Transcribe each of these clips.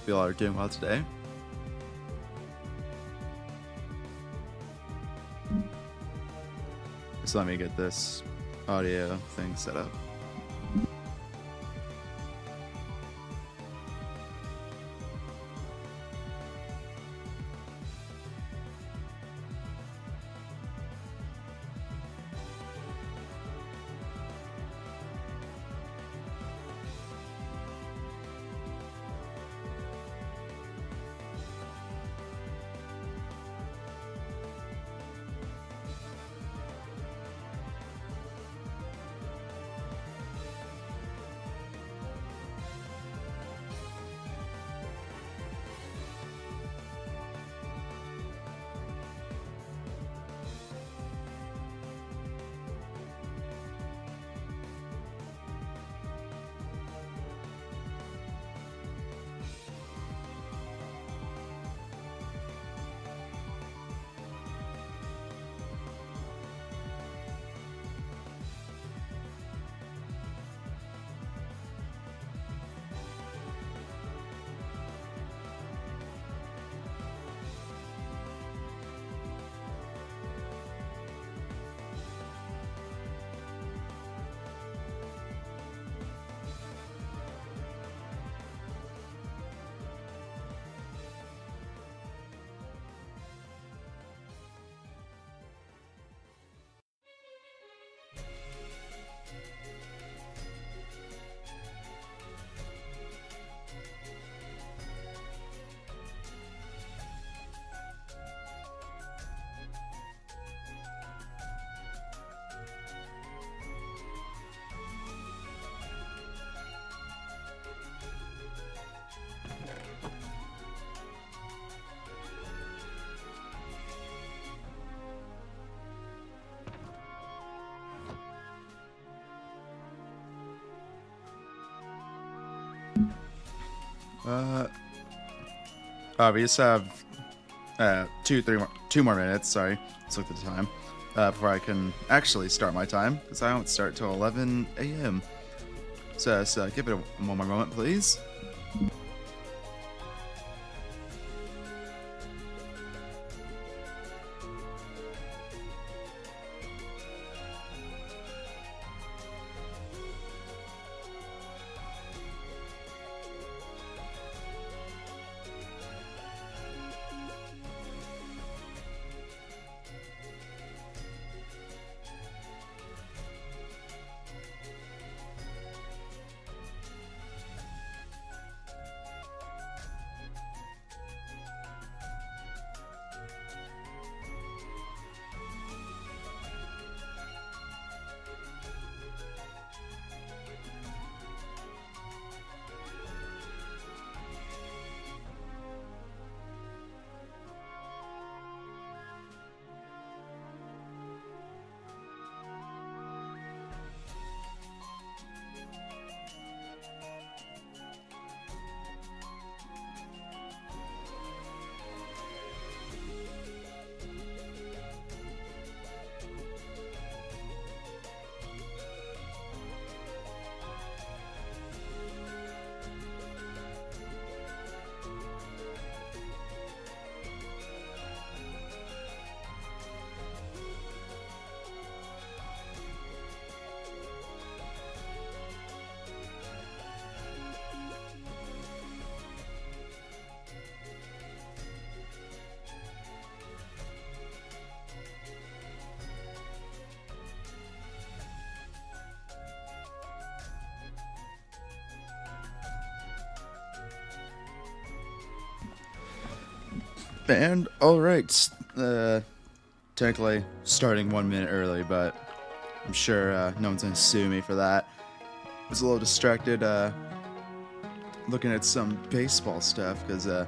Hope you all are doing well today. Just let me get this audio thing set up. We just have two more minutes. Sorry, let's look at the time before I can actually start my time because I don't start till 11 a.m. So give it one more moment, please. And alright, technically starting 1 minute early, but I'm sure no one's gonna sue me for that. I was a little distracted looking at some baseball stuff because I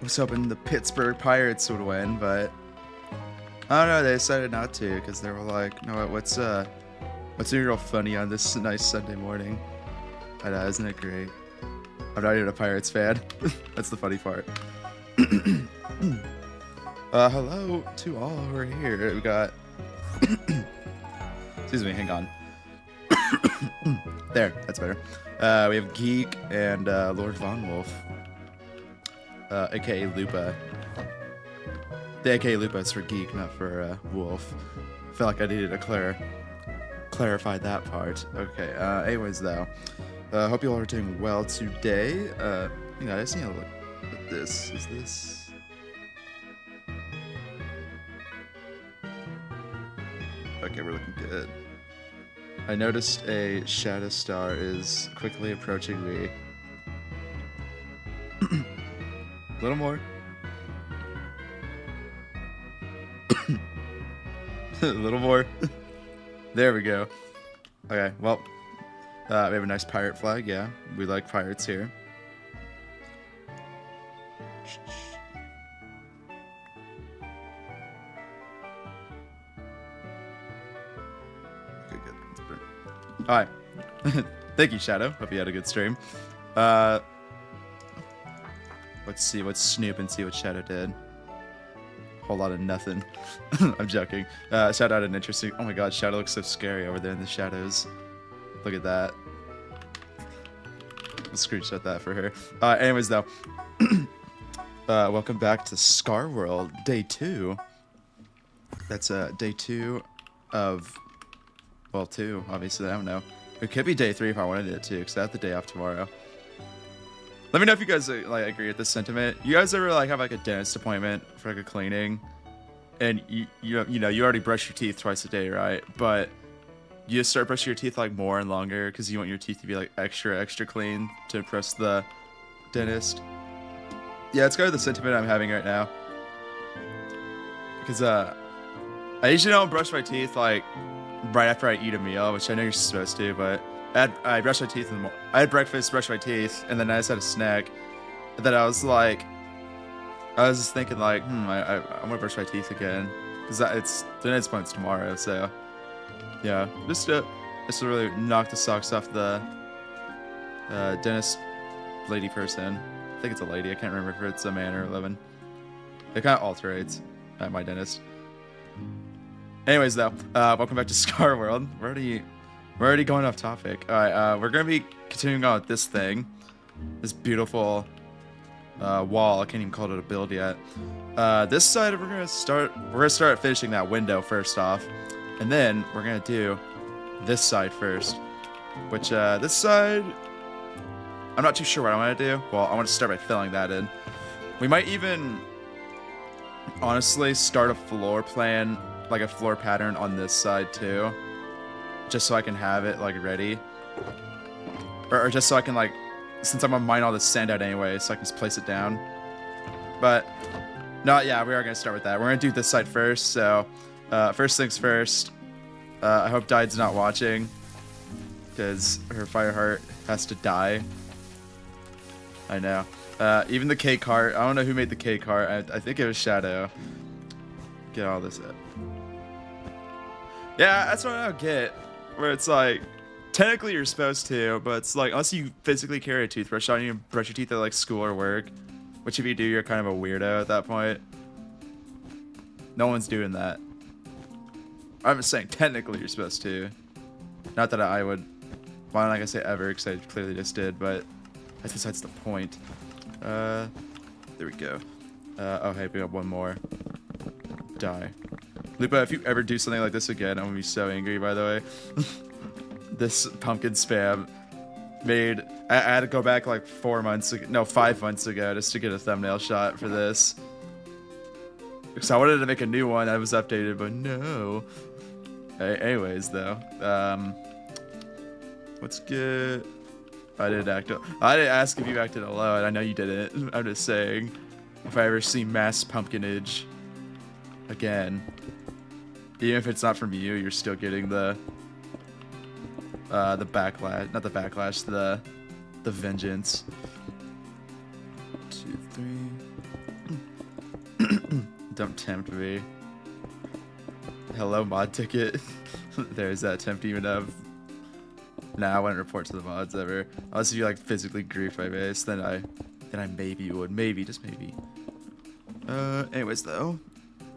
was hoping the Pittsburgh Pirates would win, but I don't know, they decided not to because they were like, no, what's real funny on this nice Sunday morning? I know, isn't it great? I'm not even a Pirates fan. That's the funny part. Hello to all who are here. We got... Excuse me, hang on. There, that's better. We have Geek and Lord Von Wolf, aka Lupa. The aka Lupa is for Geek, not for Wolf. I feel like I needed to clarify that part. Okay. Anyways, though, hope you all are doing well today. I just need to look at this. Is this? Okay, we're looking good. I noticed a shadow star is quickly approaching me. A little more. A little more. There we go. Okay, well, we have a nice pirate flag. Yeah, we like pirates here. Okay, good. All right. Thank you, Shadow. Hope you had a good stream. Let's see. Let's snoop and see what Shadow did. Whole lot of nothing. I'm joking. Shadow had an interesting. Oh my God, Shadow looks so scary over there in the shadows. Look at that. I'll screenshot that for her. Anyways, though, welcome back to Scar World, day 2. That's day 2 of, well, 2. Obviously, I don't know. It could be day 3 if I wanted it to, because I have the day off tomorrow. Let me know if you guys like agree with this sentiment. You guys ever like have like a dentist appointment for like a cleaning, and you already brush your teeth twice a day, right? But you just start brushing your teeth like more and longer because you want your teeth to be like extra clean to impress the dentist. Yeah, it's kind of the sentiment I'm having right now. Because I usually don't brush my teeth like right after I eat a meal, which I know you're supposed to, but I brushed my teeth in the I had breakfast, brushed my teeth, and then I just had a snack. And then I was just thinking like, I want to brush my teeth again because it's the next appointment's tomorrow. So yeah, just to really knock the socks off the dentist lady person. I think it's a lady. I can't remember if it's a man or a woman. It kind of alternates at my dentist. Anyways, though, welcome back to Scar World. We're already going off topic. All right, we're gonna be continuing on with this thing, this beautiful wall. I can't even call it a build yet. This side we're gonna start finishing that window first off, and then we're gonna do this side first. Which this side, I'm not too sure what I want to do. Well, I want to start by filling that in. We might even, honestly, start a floor plan, like a floor pattern on this side too. Just so I can have it like ready, or just so I can like, since I'm gonna mine all this sand out anyway, so I can just place it down. But no, yeah, we are gonna start with that. We're gonna do this side first. So first things first. I hope Dide's not watching, because her Fireheart has to die. I know. Even the K cart. I don't know who made the K cart. I think it was Shadow. Get all this up. Yeah, that's what I don't get. Where it's like, technically you're supposed to, but it's like, unless you physically carry a toothbrush on you and brush your teeth at like school or work, which if you do, you're kind of a weirdo at that point. No one's doing that. I'm just saying, technically you're supposed to. Not that I would, well, I'm not gonna say ever, because I clearly just did, but that's besides the point. There we go. Oh, hey, we got one more. Die. Lupa, if you ever do something like this again, I'm gonna be so angry, by the way. This pumpkin spam made... I had to go back like 5 months ago just to get a thumbnail shot for this. Because I wanted to make a new one that was updated, but no. Anyways, though. What's good? I didn't ask if you acted alone. I know you didn't. I'm just saying. If I ever see mass pumpkinage again... Even if it's not from you, you're still getting the backlash, not the backlash, the vengeance. 2, 3. Don't tempt me. Hello, mod ticket. There's that tempt even of. Nah, I wouldn't report to the mods ever. Unless if you like physically grief my base, then I maybe would. Maybe, just maybe. Anyways though.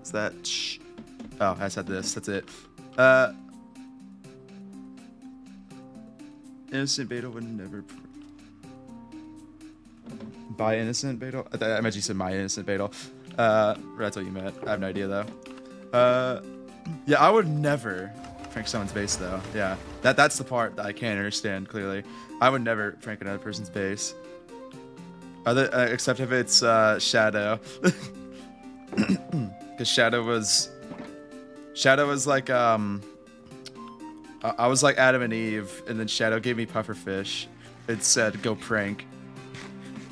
Is that Oh, I just had this. That's it. Innocent Beetle would never. By innocent Beetle? I imagine you said my innocent Beetle. That's what you meant. I have no idea though. Yeah, I would never prank someone's base though. Yeah, that's the part that I can't understand clearly. I would never prank another person's base. Except if it's Shadow. Because Shadow was like I was like Adam and Eve, and then Shadow gave me pufferfish. It said go prank,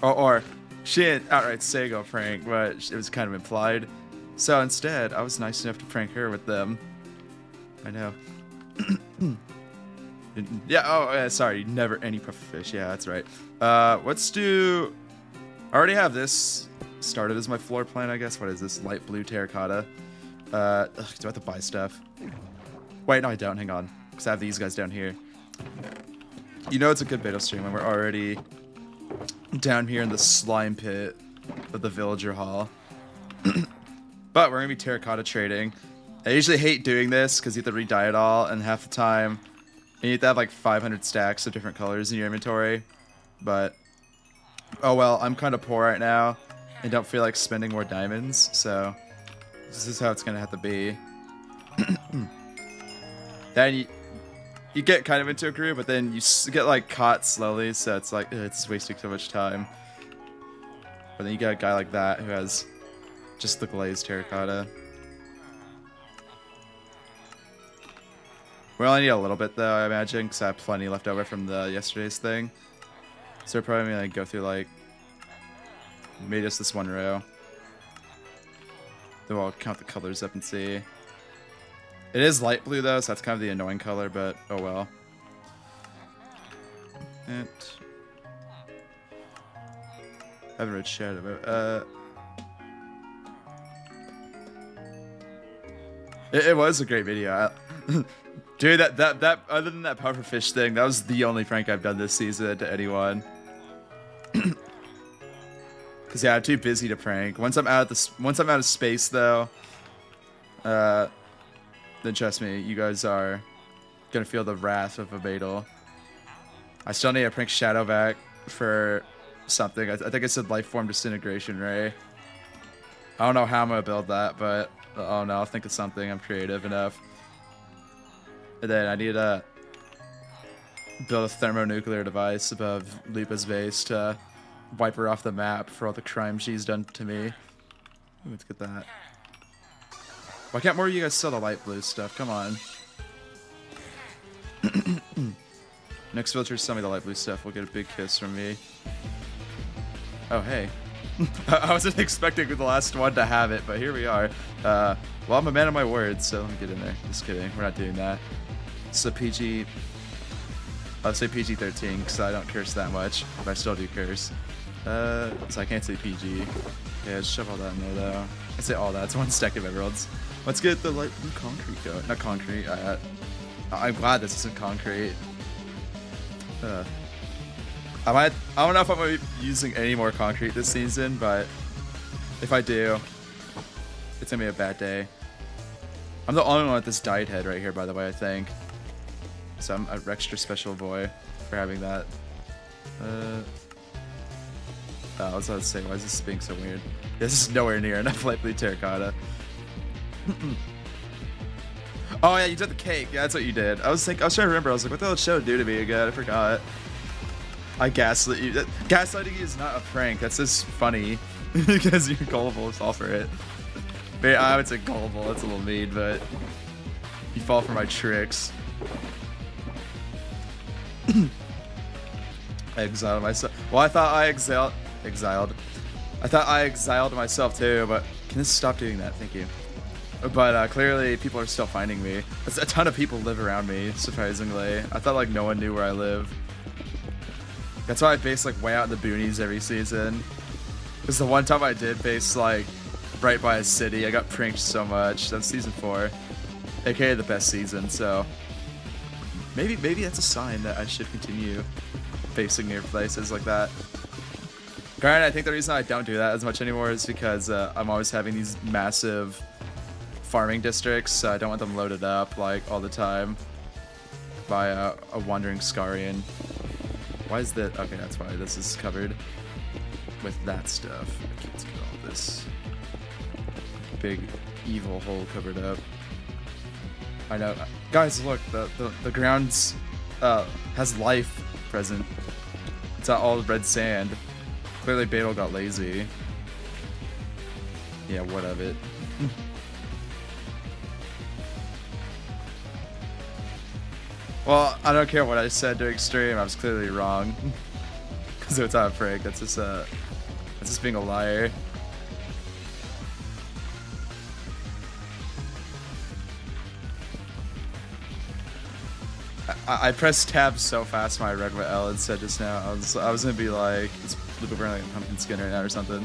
or she didn't outright say go prank, but it was kind of implied. So instead, I was nice enough to prank her with them. I know. Yeah. Oh, sorry. Never any pufferfish. Yeah, that's right. Let's do. I already have this started as my floor plan, I guess. What is this? Light blue terracotta. Do I have to buy stuff? Wait, no, I don't. Hang on. Because I have these guys down here. You know it's a good beta stream when we're already down here in the slime pit of the villager hall. But we're going to be terracotta trading. I usually hate doing this because you have to re-dye it all, and half the time you need to have like 500 stacks of different colors in your inventory. But, oh well, I'm kind of poor right now and don't feel like spending more diamonds, so this is how it's going to have to be. Then you get kind of into a groove, but then you get like caught slowly, so it's like, it's wasting so much time. But then you get a guy like that who has just the glazed terracotta. We only need a little bit though, I imagine, because I have plenty left over from the yesterday's thing. So we're probably gonna go through like maybe just this one row. Then we'll count the colors up and see. It is light blue though, so that's kind of the annoying color, but oh well. And I haven't read Shadow. It was a great video. Dude, that other than that pufferfish thing, that was the only prank I've done this season to anyone. Cause yeah, I'm too busy to prank. Once I'm out of space though, then trust me, you guys are gonna feel the wrath of a Beetle. I still need to prank Shadow back for something. I think it said Lifeform Disintegration Ray. I don't know how I'm gonna build that, but oh no, I'll think of something. I'm creative enough. And then I need to build a thermonuclear device above Lupa's base to wipe her off the map for all the crime she's done to me. Let's get that. Why can't more of you guys sell the light blue stuff? Come on. Next villager sell me the light blue stuff. We'll get a big kiss from me. Oh, hey. I wasn't expecting the last one to have it, but here we are. Well, I'm a man of my word, so let me get in there. Just kidding. We're not doing that. It's a PG... I'll say PG-13, because I don't curse that much, but I still do curse. So I can't say PG. Yeah, just shove all that in there, though. I say all that. It's one stack of emeralds. Let's get the light blue concrete going. Not concrete. I'm glad this isn't concrete. I don't know if I'm going to be using any more concrete this season, but if I do, it's going to be a bad day. I'm the only one with this dyed head right here, by the way, I think. So I'm an extra special boy for having that. I was about to say, why is this being so weird? This is nowhere near enough light blue terracotta. Oh yeah, you did the cake. Yeah, that's what you did. I was trying to remember. I was like, what the hell did Shadow do to me again? I forgot. I gaslit you. Gaslighting you is not a prank. That's just funny because you're gullible. Fall for it. But I would say gullible. That's a little mean, but you fall for my tricks. I exiled myself. Well, I thought I exiled. I thought I exiled myself too, but can this stop doing that? Thank you. But clearly people are still finding me. A ton of people live around me, surprisingly. I thought like no one knew where I live. That's why I base like way out in the boonies every season. Because the one time I did base like right by a city, I got pranked so much. That's season 4, aka the best season. So maybe that's a sign that I should continue basing near places like that. Granted, I think the reason I don't do that as much anymore is because I'm always having these massive farming districts, so I don't want them loaded up like all the time by a wandering Scarian. Why is that? Okay, that's why this is covered with that stuff. Okay, let's get all this big evil hole covered up. I know. Guys, look, the ground's has life present. It's not all red sand. Clearly Beetle got lazy. Yeah, what of it? Well, I don't care what I said during stream. I was clearly wrong. Because it's not a prank. That's just being a liar. I pressed tab so fast when I read what Ellen said just now. I was gonna be like, it's wearing like a pumpkin skin right now or something.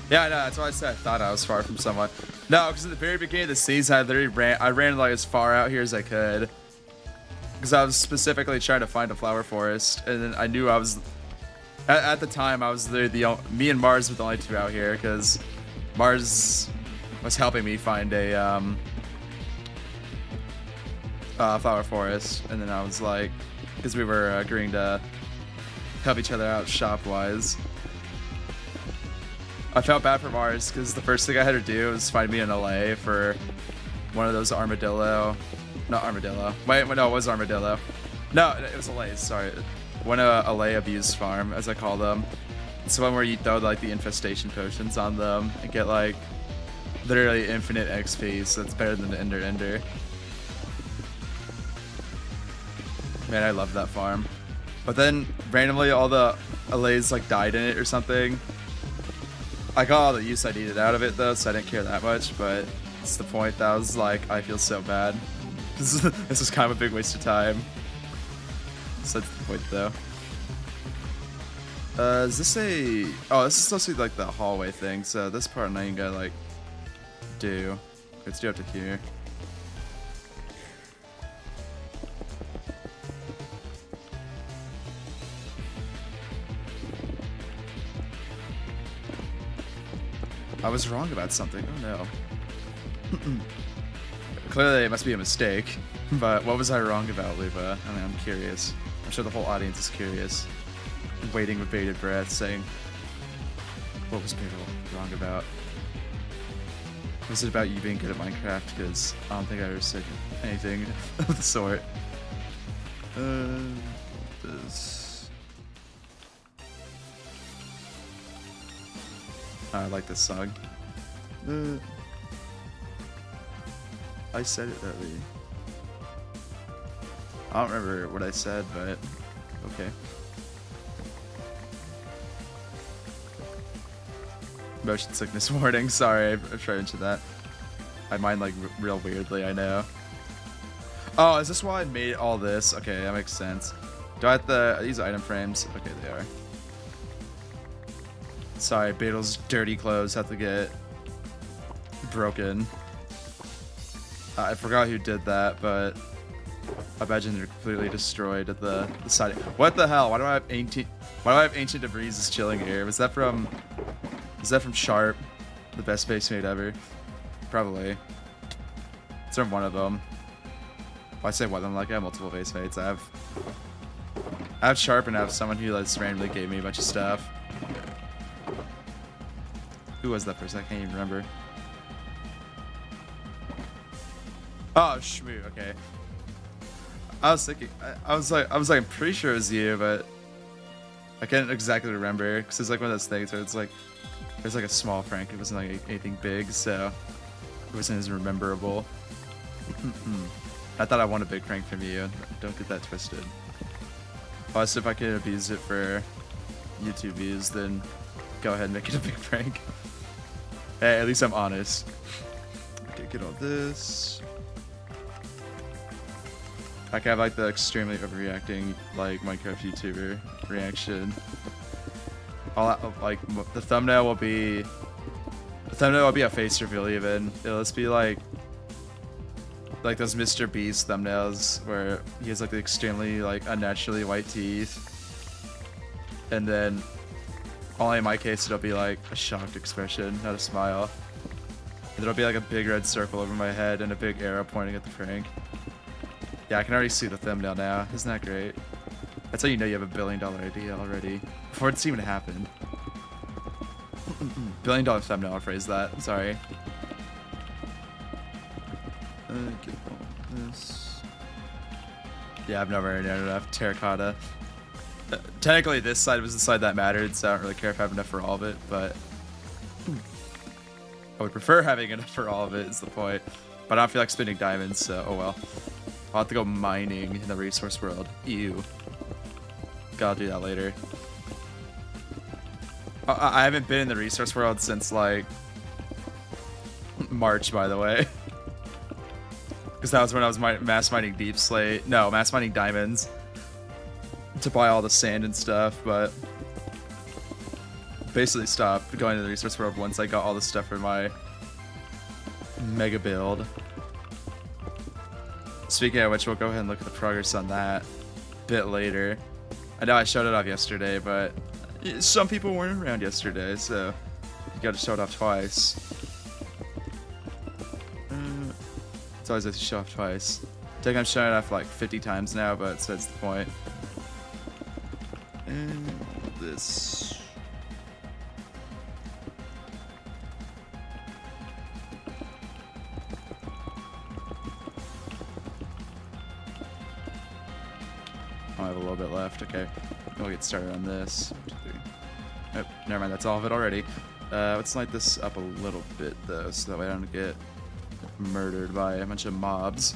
Yeah, no, that's why I said I thought I was far from someone. No, because at the very beginning of the season, I ran like as far out here as I could. Because I was specifically trying to find a flower forest, and then I knew I was, at the time, I was me and Mars were the only two out here, because Mars was helping me find a flower forest, and then I was like, because we were agreeing to help each other out shop-wise. I felt bad for Mars because the first thing I had to do was find me an LA for one of those armadillo. Not armadillo. Wait, no, it was armadillo. No, it was LA, sorry. One LA abuse farm, as I call them. It's the one where you throw like the infestation potions on them and get like literally infinite XP, so it's better than the Ender. Man, I love that farm. But then randomly all the LAs like died in it or something. I got all the use I needed out of it though, so I didn't care that much, but it's the point that I was like, I feel so bad. This is kind of a big waste of time. So that's the point though. Is this a... Oh, this is supposed to be like the hallway thing, so this part I'm not even gonna like do. Let's do up to here. I was wrong about something. Oh no. Clearly it must be a mistake. But what was I wrong about, Luba? I mean, I'm curious. I'm sure the whole audience is curious. Waiting with bated breath, saying, what was Beetle wrong about? Was it about you being good at Minecraft? Because I don't think I ever said anything of the sort. This... I like this song. I said it that way. I don't remember what I said, but okay. Motion sickness warning. Sorry, I've tried into that. I mind like real weirdly, I know. Oh, is this why I made all this? Okay, that makes sense. Do I have to use item frames? Okay, they are. Sorry, Beetle's dirty clothes have to get broken. I forgot who did that, but I imagine they're completely destroyed at the side. What the hell? Why do I have ancient debris just chilling here? Was that from Sharp, the best base mate ever? Probably. It's from one of them. Well, I say one of them, like I have multiple base mates. I have Sharp and I have someone who just randomly gave me a bunch of stuff. Who was that person? I can't even remember. Oh, Shmoo. Okay. I was thinking. I was like, I'm pretty sure it was you, but I can't exactly remember because it's like one of those things where it's like there's like a small prank. It wasn't like anything big, so it wasn't as rememberable. I thought I won a big prank from you. Don't get that twisted. Plus, if I could abuse it for YouTube views, then go ahead and make it a big prank. Hey, at least I'm honest. Okay, get all this. I can have like the extremely overreacting like Minecraft YouTuber reaction. Like the thumbnail will be a face reveal even. It'll just be like those Mr. Beast thumbnails where he has like the extremely like unnaturally white teeth. And then only in my case it'll be like a shocked expression, not a smile. There'll be like a big red circle over my head and a big arrow pointing at the crank. Yeah, I can already see the thumbnail now. Isn't that great? That's how you know you have $1 billion idea already. Before it's even happened. $1 billion thumbnail, I'll phrase that. Sorry. Get all this. Yeah, I've never had enough terracotta. Technically, this side was the side that mattered, so I don't really care if I have enough for all of it, but I would prefer having enough for all of it, is the point. But I don't feel like spending diamonds, so oh well. I'll have to go mining in the resource world. Ew. Gotta do that later. I haven't been in the resource world since, like, March, by the way. Because that was when I was mass mining deep slate. No, mass mining diamonds. To buy all the sand and stuff, but basically stopped going to the resource world once I got all the stuff for my mega build. Speaking of which, we'll go ahead and look at the progress on that a bit later. I know I showed it off yesterday, but some people weren't around yesterday, so you gotta show it off twice. It's always nice to show off twice. I think I'm showing it off like 50 times now, but that's the point. And this. I have a little bit left. Okay, we'll get started on this. 1, 2, 3. Oh, never mind. That's all of it already. Let's light this up a little bit though, so that way I don't get murdered by a bunch of mobs.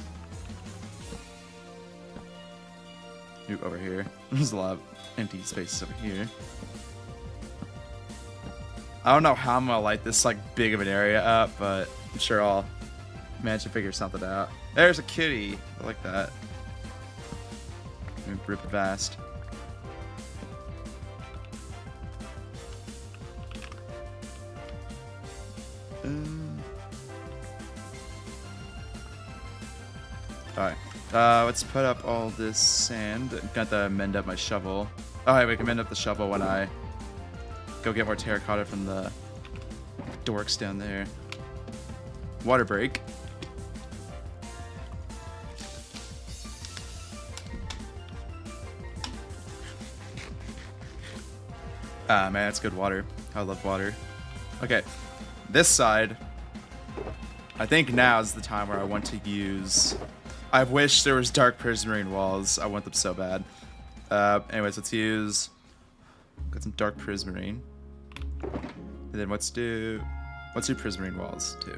Ooh, over here. There's a lot of empty spaces over here. I don't know how I'm gonna light this like big of an area up, but I'm sure I'll manage to figure something out. There's a kitty. I like that. Rip vast. Alright. Let's put up all this sand. Got to mend up my shovel. Alright, we can mend up the shovel when I go get more terracotta from the dorks down there. Water break. Ah, man, it's good water. I love water. Okay, this side, I think now is the time where I want to use... I wish there was dark prismarine walls. I want them so bad. Anyways, let's use... Got some dark prismarine. And then let's do prismarine walls, too.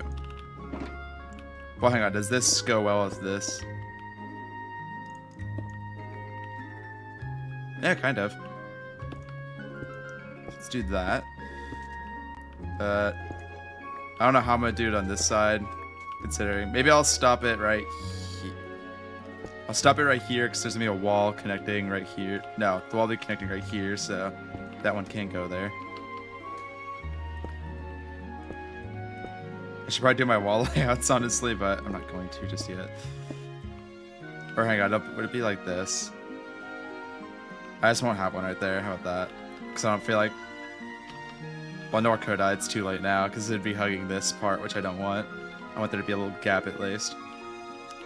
Well, hang on. Does this go well with this? Yeah, kind of. Let's do that. I don't know how I'm gonna do it on this side, considering. Maybe I'll stop it right here. I'll stop it right here because there's gonna be a wall connecting right here. No, the wall will be connecting right here, so that one can't go there. I should probably do my wall layouts, honestly, but I'm not going to just yet. Or hang on, would it be like this? I just won't have one right there. How about that? Because I don't feel like... Well, Norcoda, it's too late now, because it'd be hugging this part, which I don't want. I want there to be a little gap at least.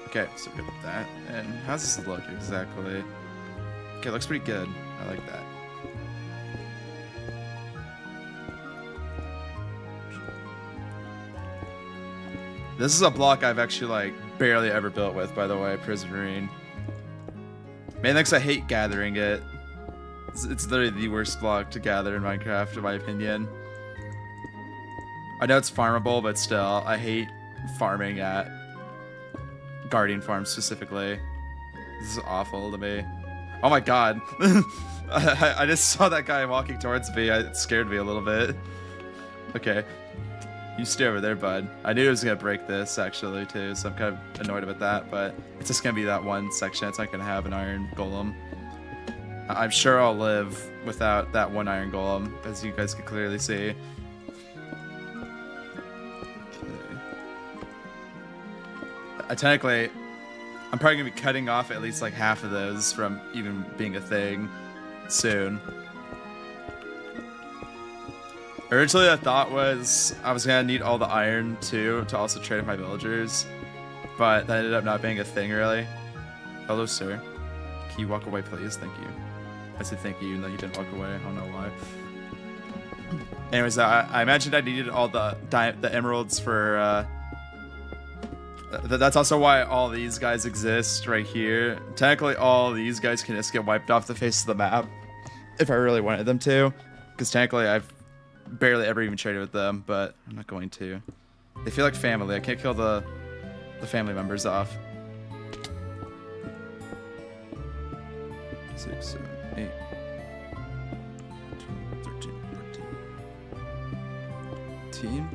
Okay, so good with that. And how's this look exactly? Okay, it looks pretty good. I like that. This is a block I've actually, like, barely ever built with, by the way, Prismarine. Man, thanks, I hate gathering it. It's literally the worst block to gather in Minecraft, in my opinion. I know it's farmable, but still, I hate farming at Guardian Farm specifically. This is awful to me. Oh my god. I just saw that guy walking towards me. It scared me a little bit. Okay. You stay over there, bud. I knew it was going to break this, actually, too, so I'm kind of annoyed about that, but it's just going to be that one section. It's not going to have an iron golem. I'm sure I'll live without that one iron golem, as you guys can clearly see. Okay. Technically, I'm probably going to be cutting off at least like half of those from even being a thing soon. Originally, the thought was I was gonna need all the iron too to also trade with my villagers, but that ended up not being a thing really. Hello, sir. Can you walk away, please? Thank you. I said thank you, even though you didn't walk away. I don't know why. Anyways, I imagined I needed all the emeralds for. That's also why all these guys exist right here. Technically, all these guys can just get wiped off the face of the map if I really wanted them to, because technically I've barely ever even traded with them, but I'm not going to. They feel like family. I can't kill the family members off. 6, 7, 8, 12, 13, 14, 15.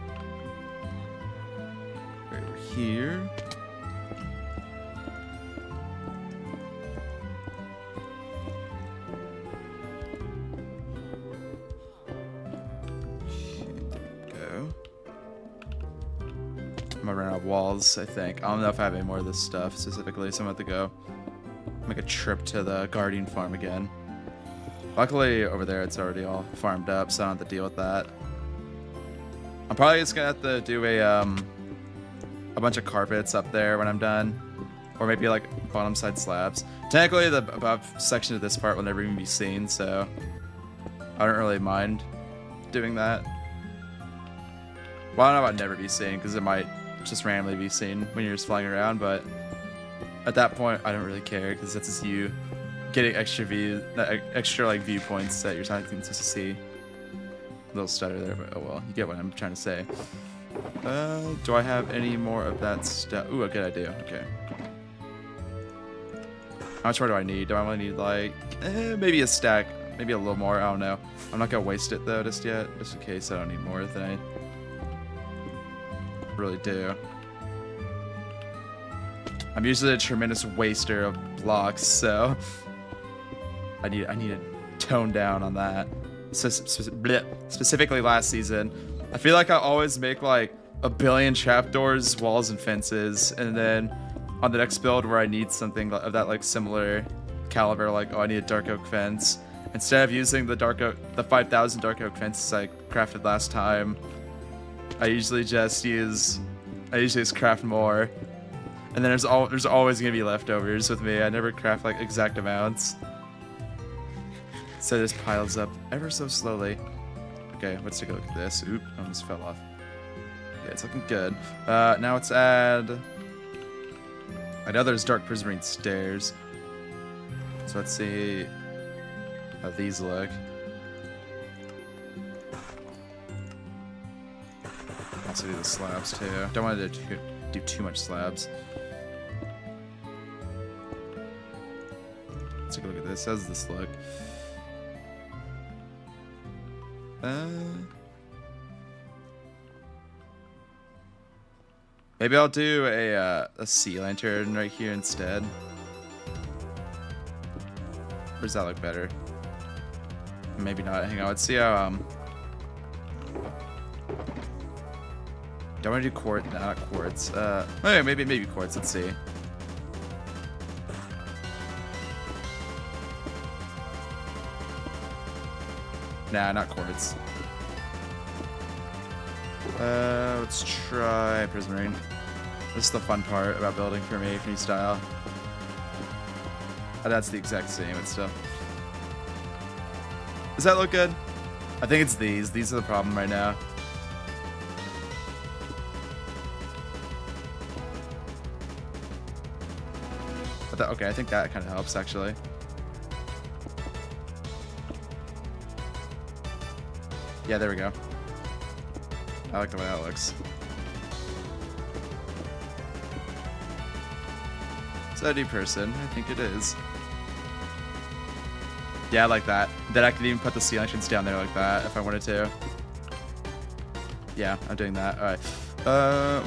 Right over here. I'm gonna run out of walls, I think. I don't know if I have any more of this stuff specifically, so I'm about to go make a trip to the Guardian farm again. Luckily, over there it's already all farmed up, so I don't have to deal with that. I'm probably just gonna have to do a bunch of carpets up there when I'm done, or maybe like bottom side slabs. Technically, the above section of this part will never even be seen, so I don't really mind doing that. Well, I don't know about never be seen, because it might just randomly be seen when you're just flying around, but at that point, I don't really care, because that's just you getting extra like viewpoints that you're not even supposed to see. A little stutter there, but oh well, you get what I'm trying to say. Do I have any more of that stuff? Ooh, a good idea. Okay. How much more do I need? Do I only need like maybe a stack, maybe a little more? I don't know. I'm not gonna waste it though just yet, just in case I don't need more than I really do. I'm usually a tremendous waster of blocks, so I need to tone down on that. Specifically last season, I feel like I always make like a billion trapdoors, walls, and fences, and then on the next build where I need something of that like similar caliber, like oh I need a dark oak fence, instead of using the 5,000 dark oak fences I crafted last time, I usually just craft more, and then there's always gonna be leftovers with me. I never craft like exact amounts, so this piles up ever so slowly. Okay, let's take a look at this. Oop, almost fell off. Okay, it's looking good. Now let's add. I know there's dark prismarine stairs, so let's see how these look. Also do the slabs too. Don't want to do too much slabs. Let's take a look at this. How does this look? Maybe I'll do a sea lantern right here instead. Or does that look better? Maybe not. Hang on. Let's see how do I want to do quartz? No, not quartz. Okay, maybe quartz. Let's see. Nah, not quartz. Let's try prismarine. This is the fun part about building for me, for new style. Oh, that's the exact same, but still. Does that look good? I think it's these. These are the problem right now. Okay, I think that kind of helps, actually. Yeah, there we go. I like the way that looks. Is that a new person? I think it is. Yeah, I like that. Then I could even put the sea lanterns down there like that if I wanted to. Yeah, I'm doing that. Alright.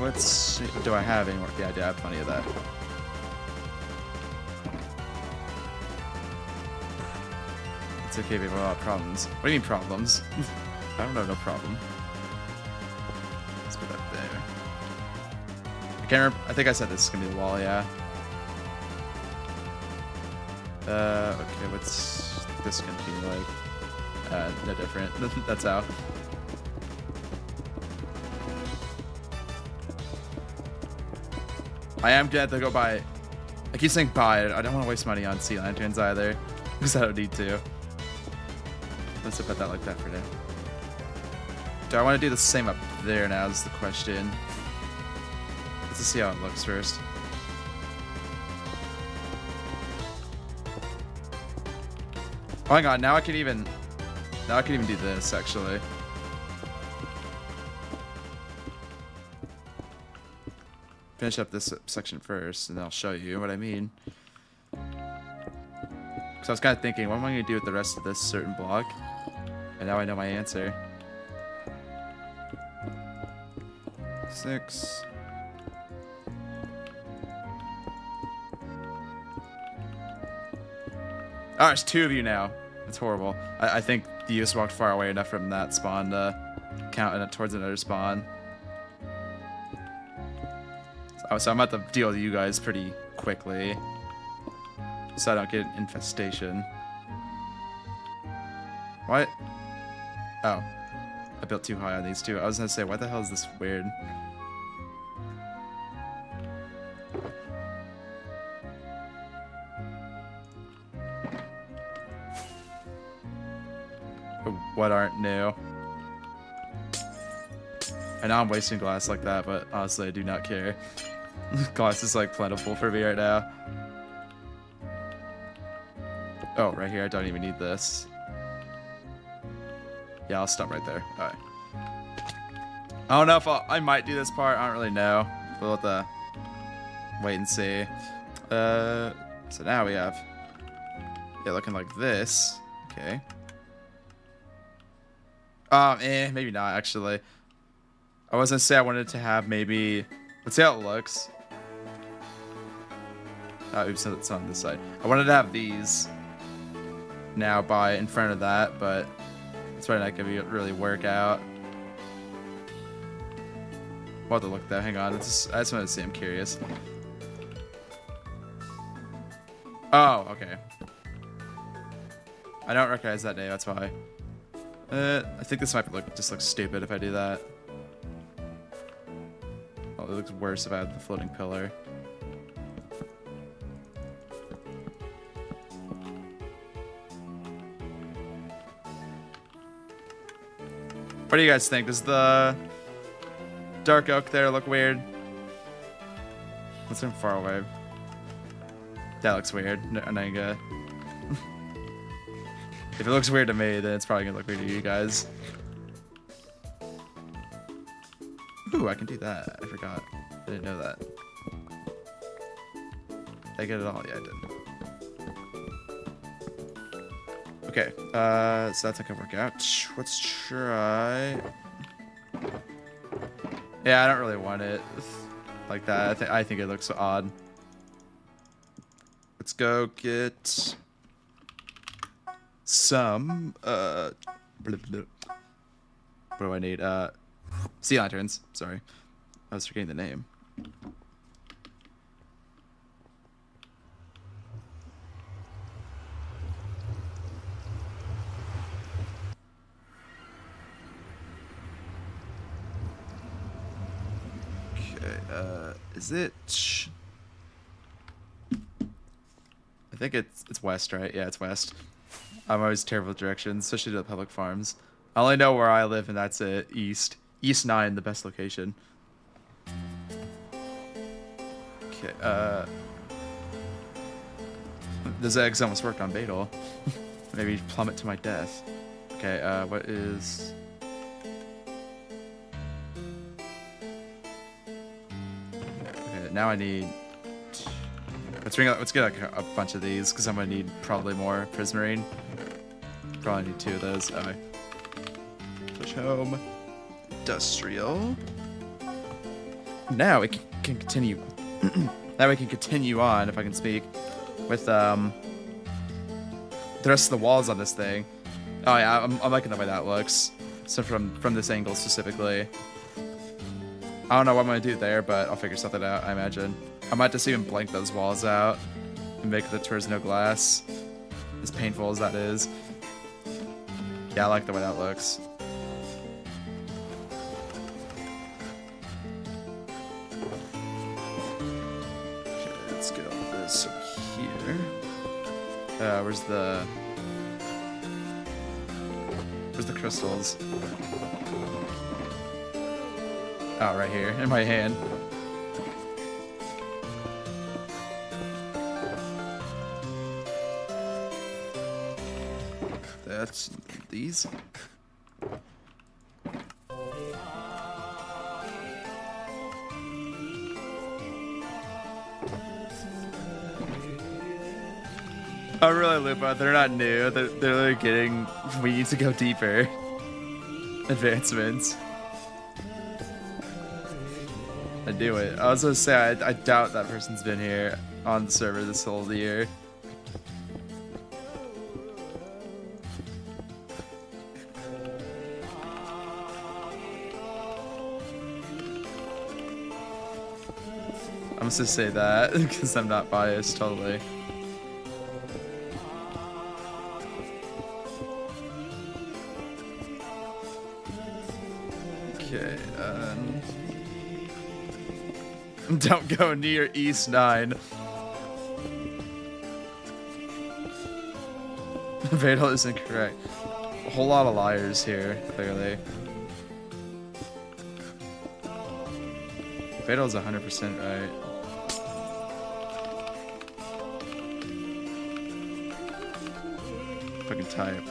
Let's see. Do I have any more? Yeah, I do have plenty of that. It's okay, we have a lot of problems. What do you mean problems? I don't have no problem. Let's put that there. I can't remember. I think I said this is gonna be the wall, yeah. Okay, what's this gonna be like? No different. That's how. I am gonna have to go buy. I keep saying buy. I don't want to waste money on sea lanterns either, because I don't need to. Let's put that like that for now. Do I want to do the same up there now? Is the question. Let's see how it looks first. Oh, hang on. Now I can even do this actually. Finish up this section first, and then I'll show you what I mean. Because I was kind of thinking, what am I going to do with the rest of this certain block? And now I know my answer. 6. Oh, there's 2 of you now. That's horrible. I think you just walked far away enough from that spawn to count it towards another spawn. So I'm about to deal with you guys pretty quickly, so I don't get infestation. What? Oh, I built too high on these two. I was gonna say, why the hell is this weird? What aren't new? I know I'm wasting glass like that, but honestly, I do not care. Glass is like plentiful for me right now. Oh, right here, I don't even need this. Yeah, I'll stop right there. Alright. I don't know if I might do this part. I don't really know. We'll have to wait and see. So now we have... Yeah, looking like this. Okay. Maybe not, actually. I was gonna say I wanted to have maybe... Let's see how it looks. Oops, it's on this side. I wanted to have these now by in front of that, but it's probably not gonna really work out. We'll have to look though. Hang on. I just wanted to see. I'm curious. Oh, okay. I don't recognize that name. That's why. I think this might just look stupid if I do that. Oh, it looks worse if I have the floating pillar. What do you guys think? Does the dark oak there look weird? Let's from far away. That looks weird. No, I'm not gonna... If it looks weird to me, then it's probably gonna look weird to you guys. Ooh, I can do that. I forgot. I didn't know that. Did I get it all? Yeah, I did. Okay, so that's not gonna work out. Let's try... Yeah, I don't really want it like that. I think it looks odd. Let's go get some, what do I need? Sea lanterns. Sorry. I was forgetting the name. Is it? I think it's west, right? Yeah, it's west. I'm always terrible with directions, especially to the public farms. I only know where I live, and that's it. East 9, the best location. Okay. Those eggs almost worked on Beetle. Maybe plummet to my death. Okay. What is? Now I need... Let's get like a bunch of these, because I'm going to need probably more Prismarine. Probably need 2 of those. Okay. Push home. Industrial. Now we can continue... now we can continue on, if I can speak, with the rest of the walls on this thing. Oh yeah, I'm liking the way that looks. So from this angle specifically. I don't know what I'm going to do there, but I'll figure something out, I imagine. I might just even blank those walls out and make the tours no glass. As painful as that is. Yeah, I like the way that looks. Where's the crystals? Oh, right here in my hand. That's these. Oh, really, Lupa? They're not new. They're getting. We need to go deeper. Advancements. I knew it. I was gonna say I doubt that person's been here on the server this whole year. I'm just gonna say that because I'm not biased totally. Okay, don't go near East 9. Vadal is incorrect. A whole lot of liars here, clearly. Vadal's 100% right. Fucking type.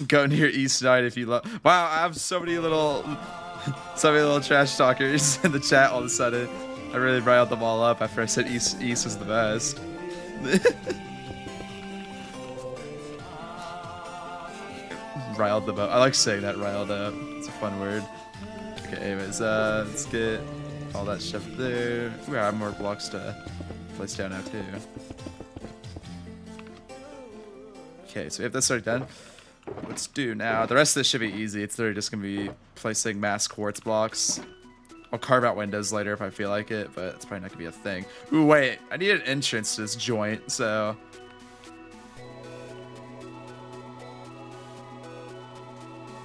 Go near East 9 if you love. Wow, I have so many little trash talkers in the chat all of a sudden. I really riled them all up after I said East was the best. Riled them up. I like saying that, riled up. It's a fun word. Okay, anyways, let's get all that stuff there. We have more blocks to place down now too. Okay, so we have this already done. Let's do now. The rest of this should be easy. It's literally just gonna be placing mass quartz blocks. I'll carve out windows later if I feel like it, but it's probably not gonna be a thing. Ooh, wait. I need an entrance to this joint, so.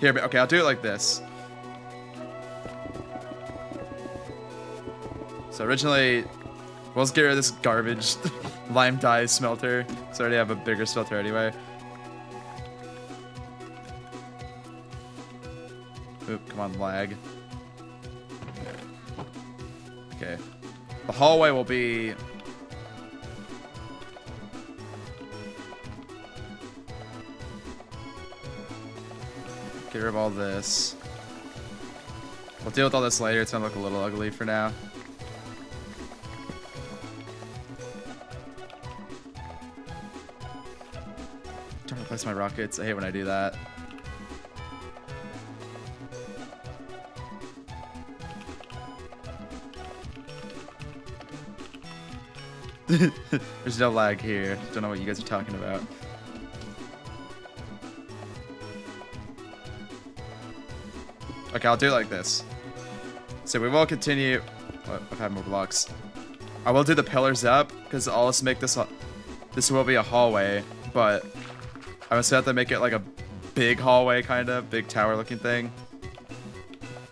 Here, okay, I'll do it like this. So originally, well, let's get rid of this garbage lime dye smelter. So I already have a bigger smelter anyway. Oop, come on, lag. Okay. The hallway will be... Get rid of all this. We'll deal with all this later. It's gonna look a little ugly for now. Don't replace my rockets. I hate when I do that. There's no lag here. Don't know what you guys are talking about. Okay, I'll do it like this. So we will continue. Oh, I've had more blocks. I will do the pillars up because I'll also make this. This will be a hallway, but I must have to make it like a big hallway, kind of big tower-looking thing,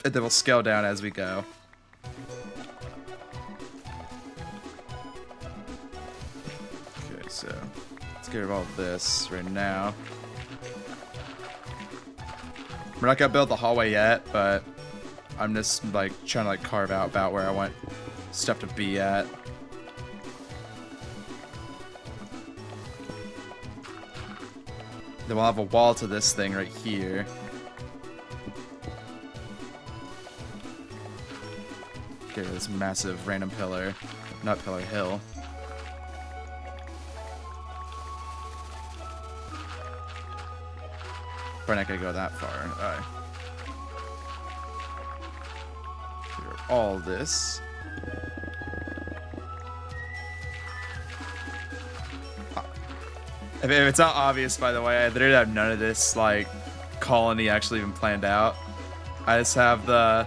and then we'll scale down as we go. So let's get rid of all of this right now. We're not gonna build the hallway yet, but I'm just like trying to like carve out about where I want stuff to be at. Then we'll have a wall to this thing right here. Okay, this massive random pillar, not pillar, hill. Probably not gonna go that far. Alright. Clear all this. If it's not obvious, by the way, I literally have none of this like colony actually even planned out. I just have the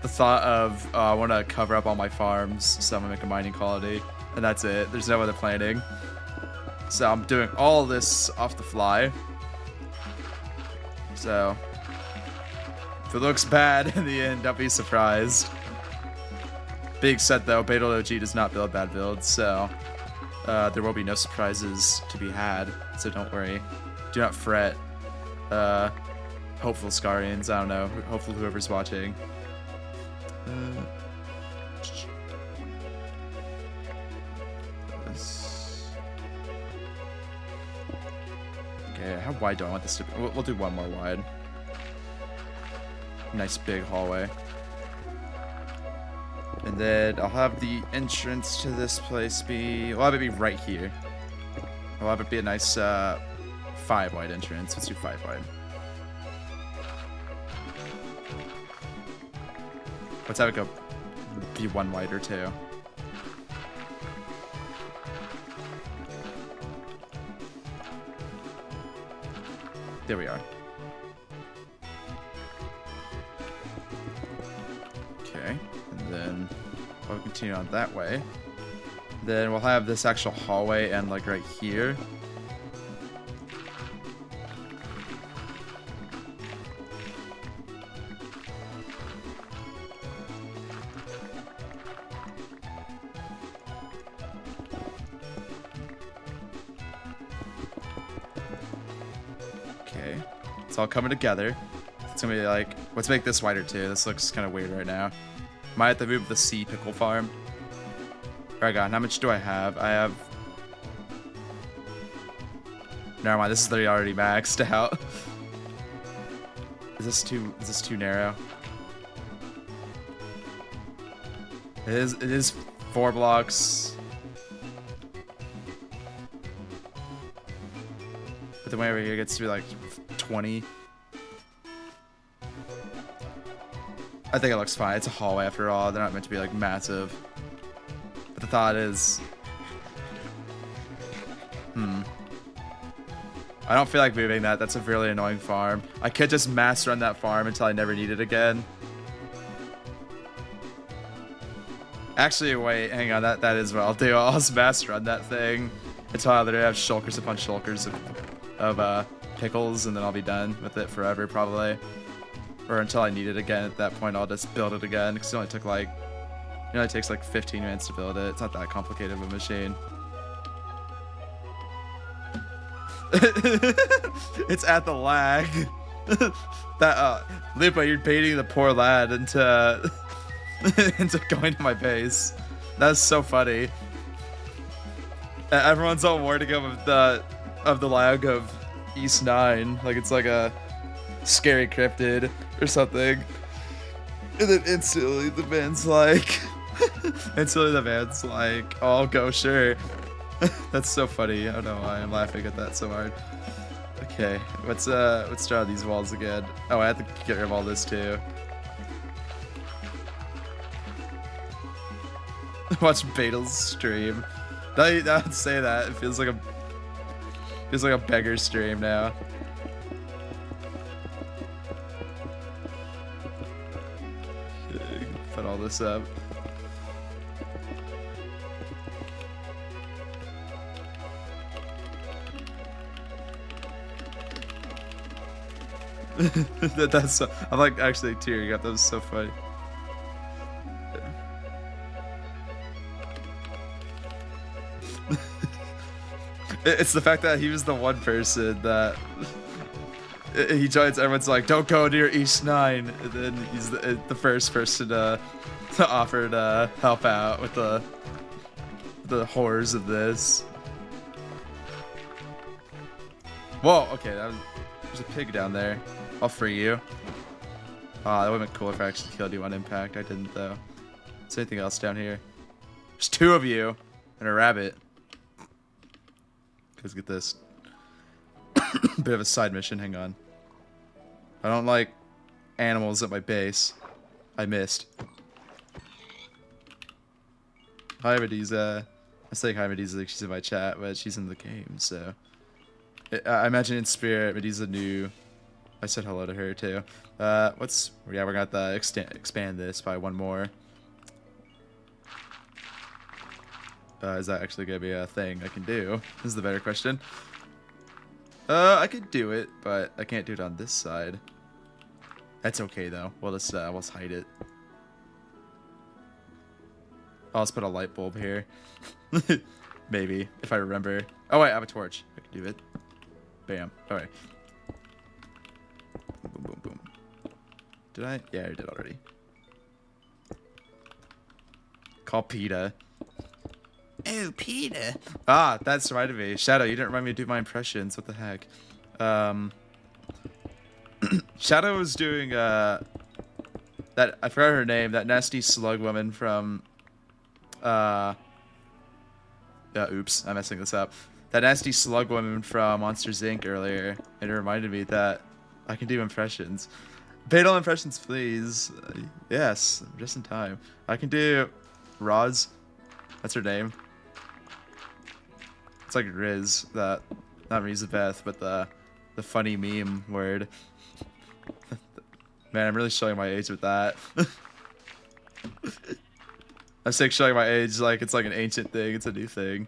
thought of I want to cover up all my farms, so I'm gonna make a mining colony, and that's it. There's no other planning. So I'm doing all this off the fly. So, if it looks bad in the end, don't be surprised. Being said though, Beetle OG does not build bad builds, so there will be no surprises to be had. So don't worry. Do not fret. Hopeful Scarians, I don't know. Hopeful whoever's watching. Okay, how wide do I want this to be? We'll do one more wide. Nice big hallway. And then I'll have the entrance to this place be... I'll have it be right here. I'll have it be a nice 5 wide entrance. Let's do 5 wide. Let's have it go be 1 wide or 2. There we are. Okay, and then we'll continue on that way. Then we'll have this actual hallway end like right here. Okay, it's all coming together. It's gonna be like, let's make this wider too. This looks kind of weird right now. Might have to move the sea pickle farm. Alright, God, how much do I have? I have... Never mind, this is literally already maxed out. Is this too narrow? It is 4 blocks. But the way over here gets to be like 20. I think it looks fine. It's a hallway after all. They're not meant to be like massive. But the thought is... I don't feel like moving that. That's a really annoying farm. I could just mass run that farm until I never need it again. Actually, wait, hang on. That is what I'll do. I'll just mass run that thing until I literally have shulkers upon shulkers of pickles, and then I'll be done with it forever, probably. Or until I need it again. At that point, I'll just build it again, because it only took like... It only takes like 15 minutes to build it. It's not that complicated of a machine. It's at the lag. That Lupa, you're baiting the poor lad into into going to my base. That's so funny. Everyone's all warning him of the lag of East 9, like it's like a scary cryptid or something. And then instantly the man's like, oh, I'll go, sure. That's so funny. I don't know why I'm laughing at that so hard. Okay, let's draw these walls again. Oh, I have to get rid of all this too. Watch Beetle's stream. Now you don't say that. It feels like a beggar stream now. Okay, put all this up. That's so, I'm like actually tearing up. That was so funny. It's the fact that he was the one person that he joins. Everyone's like, "Don't go near East 9," and then he's the first person to offer to help out with the horrors of this. Whoa! Okay, there's a pig down there. I'll free you. Ah, that would've been cool if I actually killed you on impact. I didn't though. Is there anything else down here? There's 2 of you and a rabbit. Let's get this. Bit of a side mission. Hang on. I don't like animals at my base. I missed. Hi, Mediza. I say hi, Mediza, like she's in my chat, but she's in the game, so. I imagine in spirit, Mediza knew. I said hello to her too. Yeah, we're gonna have to expand this by 1 more. Is that actually gonna be a thing I can do? This is the better question. I could do it, but I can't do it on this side. That's okay though. We'll just hide it. I'll just put a light bulb here. Maybe, if I remember. Oh wait, I have a torch. I can do it. Bam. Alright. Boom, boom, boom, boom. Did I? Yeah, I did already. Call PETA. Oh, PETA. Ah, that's right of me. Shadow, you didn't remind me to do my impressions. What the heck? Shadow was doing, that, I forgot her name, that nasty slug woman from, oops, I'm messing this up. That nasty slug woman from Monsters Inc. earlier, and it reminded me that I can do impressions. Fatal impressions, please. Yes, just in time. I can do Roz. That's her name. It's like Riz, that, not Elizabeth, but the funny meme word. Man, I'm really showing my age with that. I'm sick showing my age like it's like an ancient thing. It's a new thing.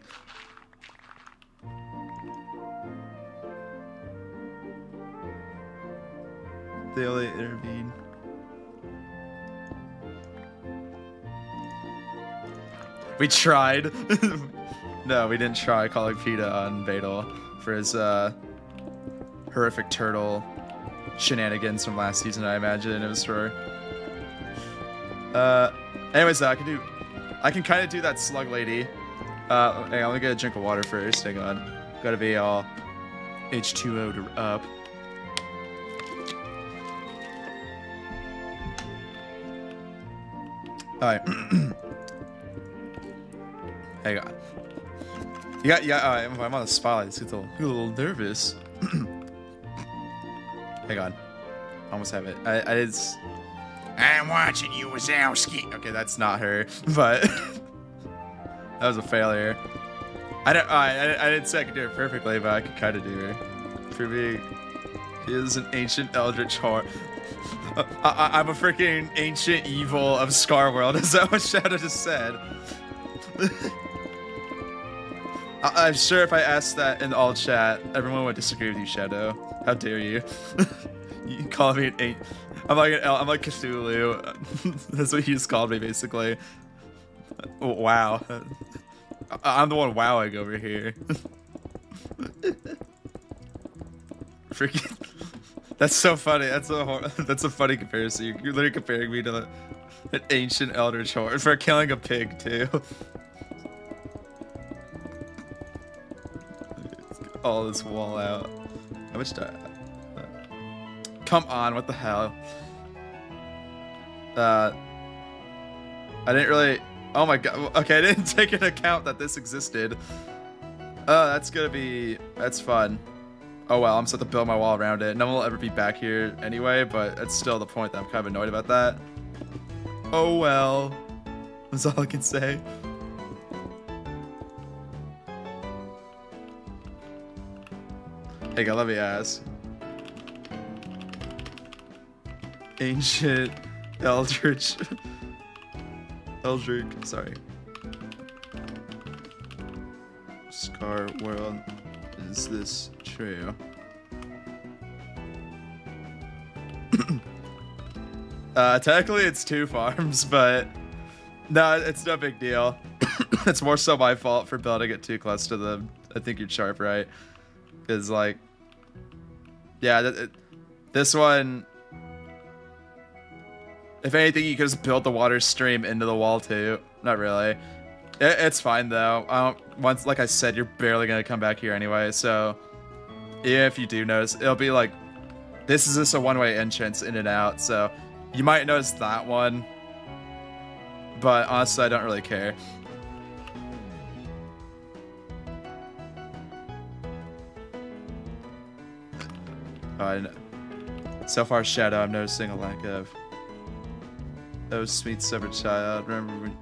They only intervene. We tried. No, we didn't try calling PETA on Fatal for his horrific turtle shenanigans from last season. I imagine it was for. Anyways, though, I can kind of do that slug lady. Hang on, let me get a drink of water first. Hang on, gotta be all H2O'd up. All right. Hang on. Yeah. I'm on the spotlight. It's a little nervous. Hang on. Almost have it. I'm watching you, Wazowski. Okay, that's not her, but that was a failure. I didn't say I could do it perfectly, but I could kind of do her. For me, he is an ancient eldritch horror. I'm a freaking ancient evil of Scarworld. Is that what Shadow just said? I'm sure if I asked that in all chat, everyone would disagree with you, Shadow. How dare you? You call me an eight. I'm like Cthulhu. That's what he just called me, basically. Wow. I'm the one wowing over here. Freaking. That's so funny. That's a funny comparison. You're literally comparing me to an ancient eldritch horde for killing a pig too. All this wall out. How much time? Come on, what the hell? I didn't really. Oh my god. Okay, I didn't take into account that this existed. That's fun. Oh well, I'm supposed to build my wall around it. No one will ever be back here anyway, but it's still the point that I'm kind of annoyed about that. Oh well. That's all I can say. Hey, God, let me ask. Ancient Eldritch. Eldritch, sorry. Scar World. Is this true? Technically it's 2 farms, but no, it's no big deal. It's more so my fault for building it too close to them. I think you're sharp, right? Because, like, yeah, this one, if anything, you could just build the water stream into the wall too. Not really. It's fine though. Once, like I said, you're barely gonna come back here anyway. So, if you do notice, it'll be like, this is just a one-way entrance in and out. So, you might notice that one, but honestly, I don't really care. So far, Shadow, I'm noticing a lack of. Oh, sweet summer child. Remember when...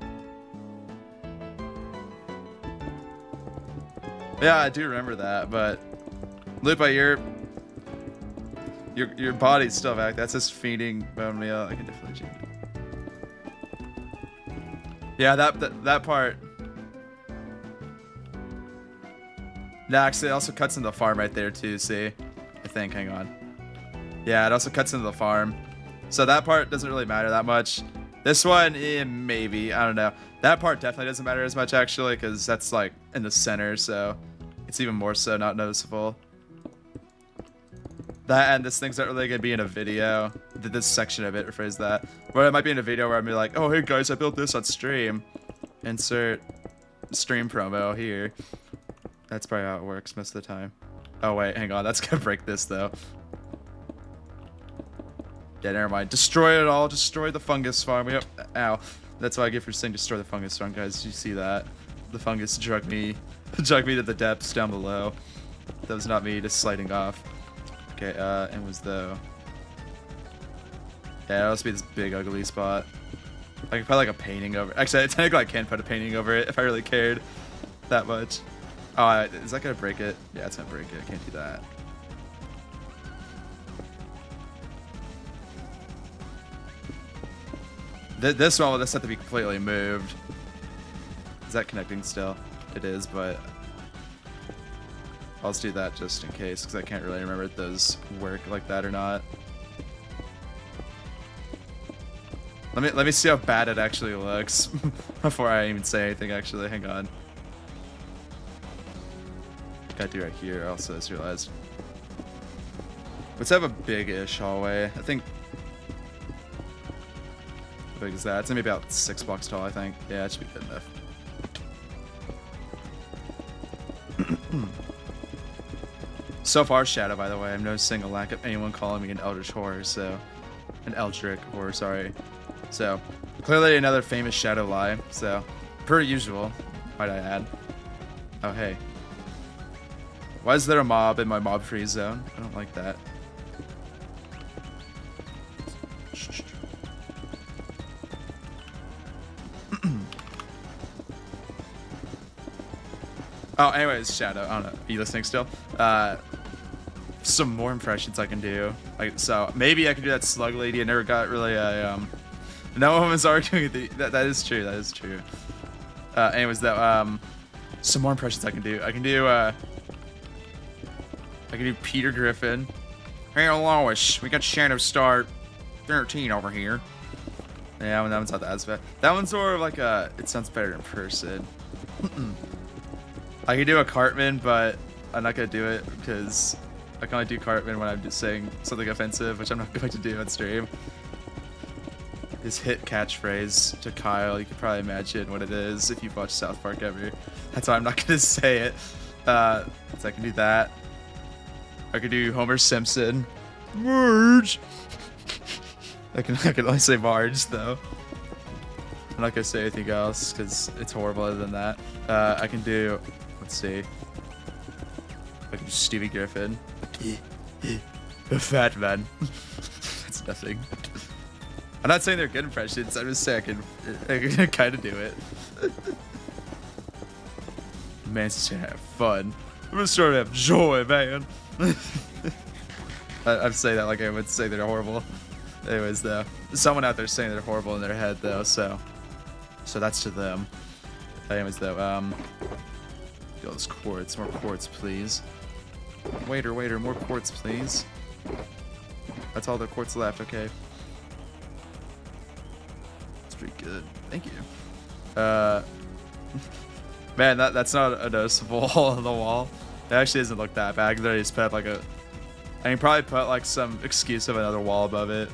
Yeah, I do remember that, but Lupa, your body's still back. That's just feeding bone meal. I can definitely change it. Yeah, that part. No, actually, it also cuts into the farm right there too. See, I think. Hang on. Yeah, it also cuts into the farm. So that part doesn't really matter that much. This one, maybe. I don't know. That part definitely doesn't matter as much, actually, because that's, like, in the center, so it's even more so not noticeable. That and this thing's not really going to be in a video. This section of it, rephrase that. But it might be in a video where I'm be like, oh, hey, guys, I built this on stream. Insert stream promo here. That's probably how it works most of the time. Oh, wait, hang on. That's going to break this, though. Yeah, never mind. Destroy it all. Destroy the fungus farm. Yep. Ow. That's what I get for saying destroy the fungus farm, guys. You see that? The fungus drug me to the depths down below. That was not me just sliding off. Okay, and was the... Yeah, it must be this big ugly spot. I could put like a painting over it. Actually, technically I can put a painting over it if I really cared that much. Oh, is that gonna break it? Yeah, it's gonna break it. I can't do that. This one will just have to be completely moved. Is that connecting still? It is, but I'll just do that just in case, because I can't really remember if those work like that or not. Let me see how bad it actually looks before I even say anything. Actually, hang on. Gotta do right here. Also, just realized. Let's have a big-ish hallway. I think. How big is that? It's maybe about 6 blocks tall. I think. Yeah, it should be good enough. So far, Shadow, by the way, I'm noticing a lack of anyone calling me an Eldritch Horror, so... An Eldritch Horror, sorry. So, clearly another famous Shadow lie, so... Per usual, might I add. Oh, hey. Why is there a mob in my mob-free zone? I don't like that. Oh, anyways, Shadow, I don't know. Are you listening still? Some more impressions I can do. Like, so maybe I can do that slug lady. I never got really a no one was arguing that is true. That is true. Anyways, though, some more impressions I can do. I can do Peter Griffin. Hey Lois, we got Shadow Star 13 over here. Yeah, that one's not that bad. That one's sort of like a. It sounds better in person. I can do a Cartman, but I'm not gonna do it because I can only do Cartman when I'm just saying something offensive, which I'm not going to do on stream. His hit catchphrase to Kyle, you can probably imagine what it is if you've watched South Park ever. That's why I'm not gonna say it. So I can do that. I can do Homer Simpson. Marge. I can only say Marge though. I'm not gonna say anything else because it's horrible other than that. I can do. Let's see. I can do Stevie Griffin. The fat man. That's nothing. I'm not saying they're good impressions. I'm just saying I can kind of do it. Man's just have fun. I'm just trying to have joy, man. I'm saying that like I would say they're horrible. Anyways, though, someone out there saying they're horrible in their head, though. So that's to them. Anyways, though, get all this quartz. More quartz, please. Waiter, more quartz, please. That's all the quartz left. Okay. That's pretty good. Thank you. Man, that's not a noticeable hole in the wall. It actually doesn't look that bad. I just put like I can probably put like some excuse of another wall above it.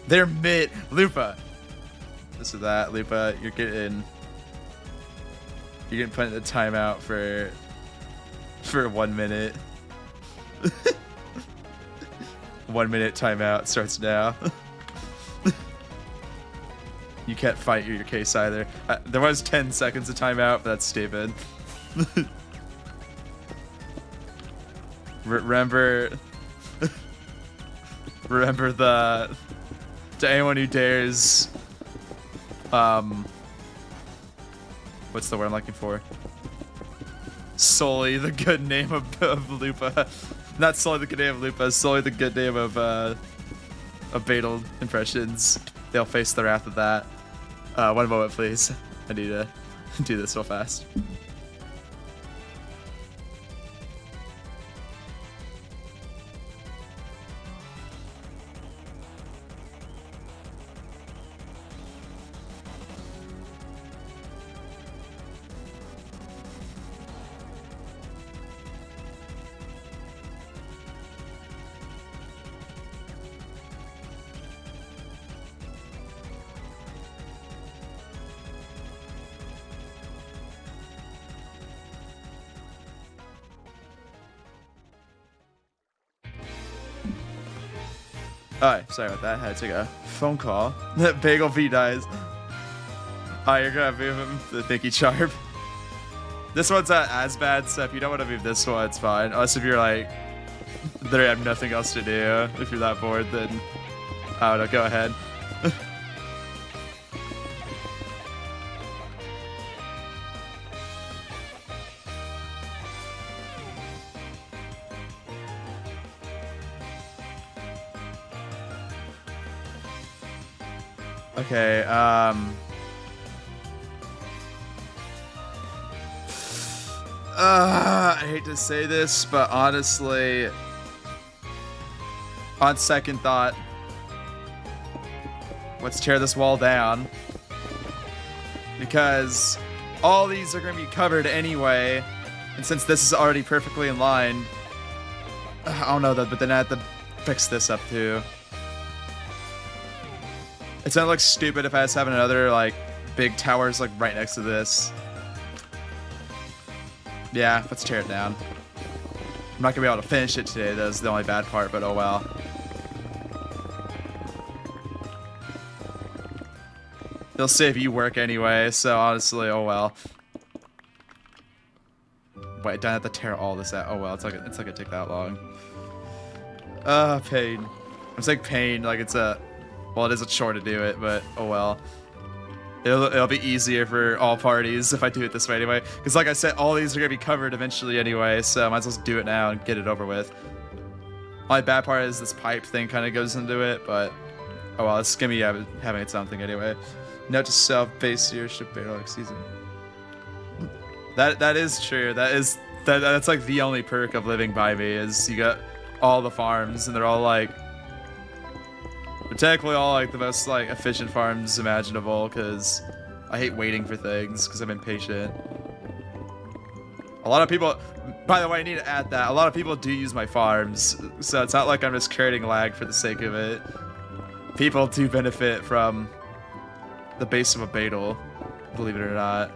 They're mid. Lupa. This or that. Lupa, you're getting put in a timeout for 1 minute. 1 minute timeout starts now. You can't fight your case either. There was 10 seconds of timeout, but that's stupid. Remember the. To anyone who dares. What's the word I'm looking for? Solely the good name of Lupa. Not solely the good name of Lupa, solely the good name of Beetle impressions. They'll face the wrath of that. 1 moment, please. I need to do this real fast. Alright, sorry about that. I had to take a phone call. Bagel V dies. Alright, you're gonna move him to the Thinky Charp. This one's not as bad, so if you don't want to move this one, it's fine. Unless if you're like, there have nothing else to do. If you're that bored, then I don't know, go ahead. Okay, I hate to say this, but honestly, on second thought, let's tear this wall down. Because all these are going to be covered anyway, and since this is already perfectly in line, I don't know, but then I have to fix this up too. It's gonna look stupid if I just have another, like, big towers, like, right next to this. Yeah, let's tear it down. I'm not gonna be able to finish it today, that's the only bad part, but oh well. It'll save you work anyway, so honestly, oh well. Wait, don't have to tear all this out. Oh well, it's like it take that long. Pain. I'm saying pain, like it's a... Well, it is a chore to do it, but oh well. It'll be easier for all parties if I do it this way anyway. Because like I said, all these are going to be covered eventually anyway, so I might as well do it now and get it over with. Only bad part is this pipe thing kind of goes into it, but oh well, it's going to be having its own thing anyway. Note to self, base your ship barrel season. That is true. That's like the only perk of living by me is you got all the farms and they're all like... They're technically all like the most like efficient farms imaginable because I hate waiting for things because I'm impatient. A lot of people, by the way, I need to add that a lot of people do use my farms, so it's not like I'm just creating lag for the sake of it. People do benefit from the base of a Beetle, believe it or not.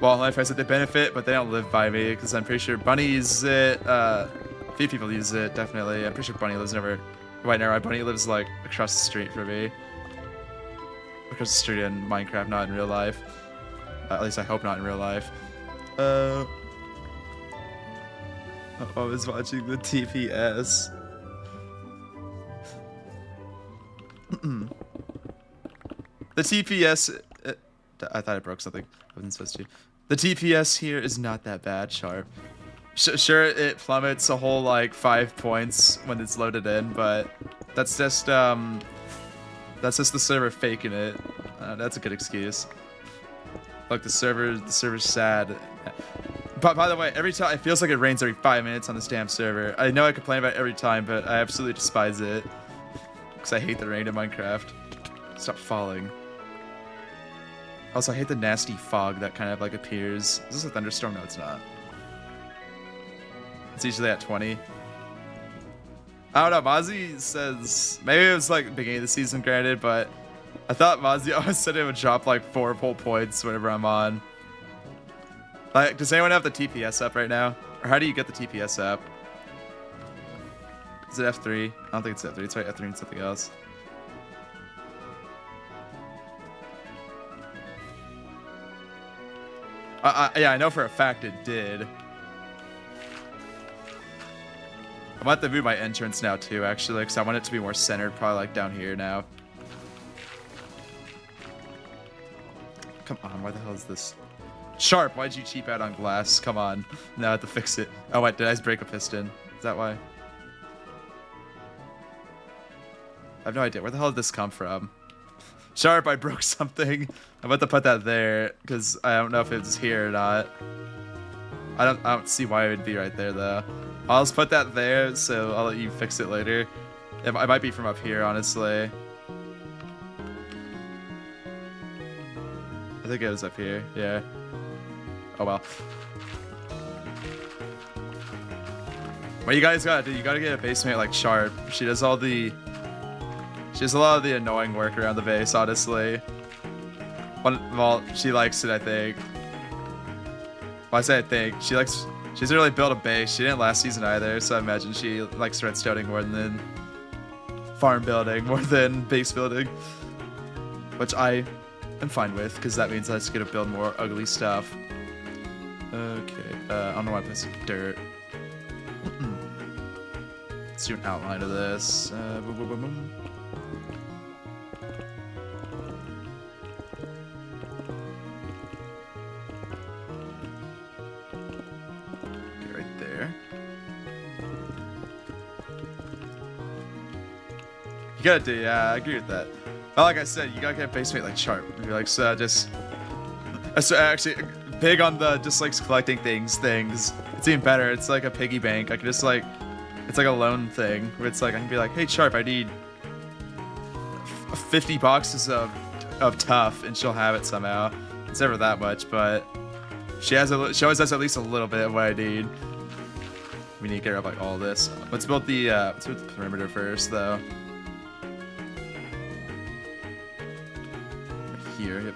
Well, if I said they benefit, but they don't live by me because I'm pretty sure Bunny uses it. A few people use it, definitely. I'm pretty sure Bunny lives over. Right now, my Bunny lives like across the street from me. Across the street in Minecraft, not in real life. At least I hope not in real life. I was watching the TPS. The TPS... I thought I broke something. I wasn't supposed to. The TPS here is not that bad, Sharp. Sure, it plummets a whole, like, 5 points when it's loaded in, but that's just the server faking it. That's a good excuse. Look, the server's sad. But by the way, every time it feels like it rains every 5 minutes on this damn server. I know I complain about it every time, but I absolutely despise it because I hate the rain in Minecraft. Stop falling. Also, I hate the nasty fog that kind of like appears. Is this a thunderstorm? No, it's not. It's usually at 20. I don't know. Mozzie says maybe it was like beginning of the season, granted, but I thought Mozzie always said it would drop like 4 whole points whenever I'm on. Like, does anyone have the TPS up right now? Or how do you get the TPS up? Is it F3? I don't think it's F3. It's right, F3 and something else. Yeah, I know for a fact it did. I'm about to move my entrance now too, actually, because I want it to be more centered, probably like down here now. Come on, why the hell is this? Sharp, why'd you cheap out on glass? Come on. Now I have to fix it. Oh wait, did I just break a piston? Is that why? I have no idea. Where the hell did this come from? Sharp, I broke something. I'm about to put that there, because I don't know if it's here or not. I don't see why it would be right there, though. I'll just put that there, so I'll let you fix it later. It might be from up here, honestly. I think it was up here, yeah. Oh well. What you guys gotta do, you gotta get a base mate like Sharp. She does a lot of the annoying work around the base, honestly. Well, she likes it, I think. Well, I say I think. She doesn't really build a base. She didn't last season either, so I imagine she likes redstoning more than farm building, more than base building. Which I am fine with, because that means I just get to build more ugly stuff. Okay, I don't know why I put some dirt. Let's do an outline of this. Boom, boom, boom, boom. Okay, right there. You gotta do, yeah, I agree with that. But like I said, you gotta get base mate like sharp. You're like, so just. So actually, big on the just like collecting things. It's even better. It's like a piggy bank. I can just like. It's like a loan thing where it's like I can be like, hey Sharp, I need 50 boxes of tough, and she'll have it somehow. It's never that much, but she always has at least a little bit of what I need. We need to get rid of like all this. Let's build the perimeter first, though. Right here, yep.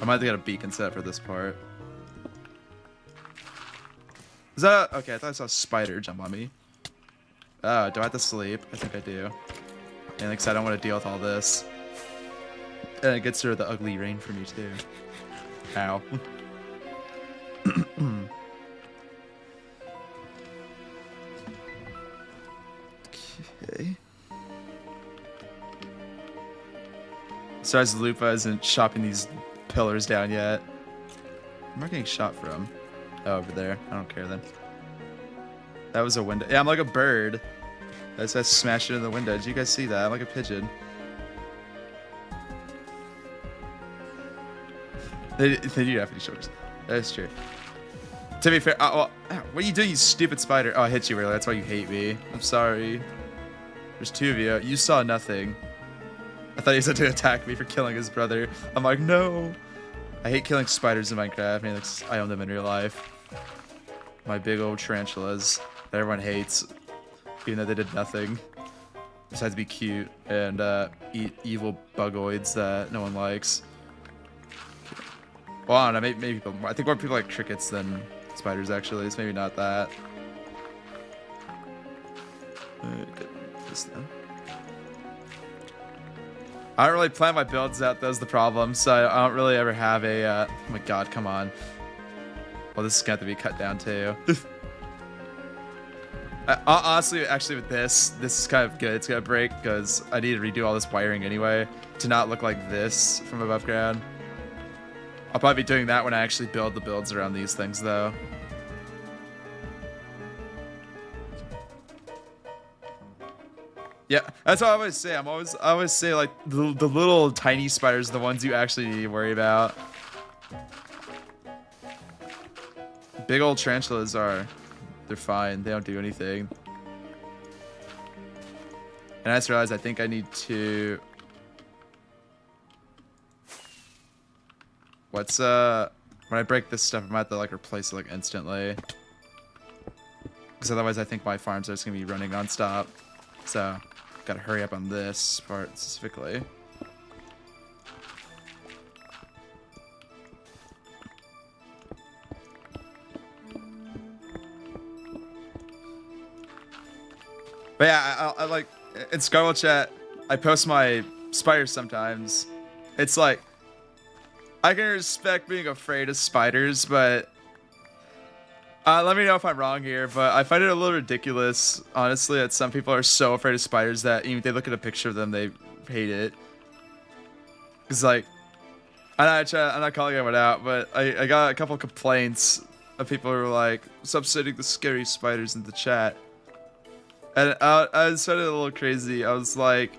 I might have to get a beacon set for this part. Is that okay? I thought I saw a spider jump on me. Oh, do I have to sleep? I think I do. And like, 'cause I don't want to deal with all this. And it gets rid of the ugly rain for me too. Ow. Okay. So as Lupa isn't chopping these pillars down yet. Where am I getting shot from? Oh, over there. I don't care then. That was a window. Yeah, I'm like a bird. I just smashed it in the window. Did you guys see that? I'm like a pigeon. They do have to be shoulders. That is true. To be fair, well, what are you doing, you stupid spider? Oh, I hit you earlier. That's why you hate me. I'm sorry. There's two of you. You saw nothing. I thought he said to attack me for killing his brother. I'm like, no. I hate killing spiders in Minecraft. I mean, I own them in real life. My big old tarantulas that everyone hates, even though they did nothing besides be cute and eat evil bugoids that no one likes. Well, I don't know. Maybe people. I think more people like crickets than spiders. Actually, it's maybe not that. Get this down. I don't really plan my builds out, that's the problem, so I don't really ever have a, oh my god, come on. Well, this is gonna have to be cut down too. Honestly, actually with this is kind of good. It's gonna break because I need to redo all this wiring anyway to not look like this from above ground. I'll probably be doing that when I actually build the builds around these things though. Yeah, that's what I always say. I always say like the little tiny spiders are the ones you actually need to worry about. Big old tarantulas they're fine. They don't do anything. And I just realized I think I need to. When I break this stuff, I'm gonna have to like replace it like instantly. Because otherwise, I think my farms are just gonna be running nonstop. So. Gotta hurry up on this part specifically. But yeah, I like in Scarlet Chat, I post my spiders sometimes. It's like I can respect being afraid of spiders, but let me know if I'm wrong here, but I find it a little ridiculous, honestly, that some people are so afraid of spiders that even if they look at a picture of them, they hate it. It's like, I'm not calling anyone out, but I got a couple complaints of people who were like, stop sending the scary spiders in the chat. And I started a little crazy. I was like,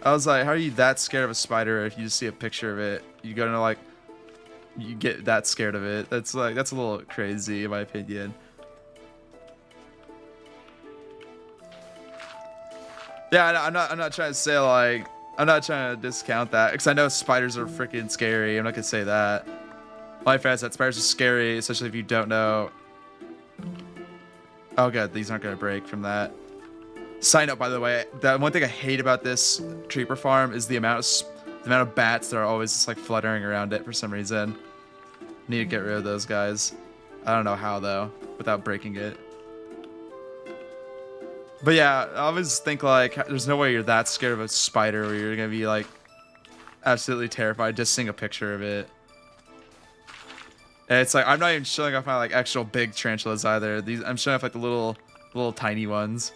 how are you that scared of a spider if you just see a picture of it? You're gonna like, you get that scared of it. That's a little crazy in my opinion. Yeah, I'm not trying to say like, I'm not trying to discount that because I know spiders are freaking scary. I'm not gonna say that. My fans that spiders are scary, especially if you don't know. Oh god, these aren't gonna break from that. Side note, by the way, that one thing I hate about this creeper farm is the amount of The amount of bats that are always just like fluttering around it for some reason. Need to get rid of those guys. I don't know how though, without breaking it. But yeah, I always think like there's no way you're that scared of a spider where you're gonna be like absolutely terrified just seeing a picture of it. And it's like I'm not even showing off my like actual big tarantulas either. These I'm showing off like the little tiny ones.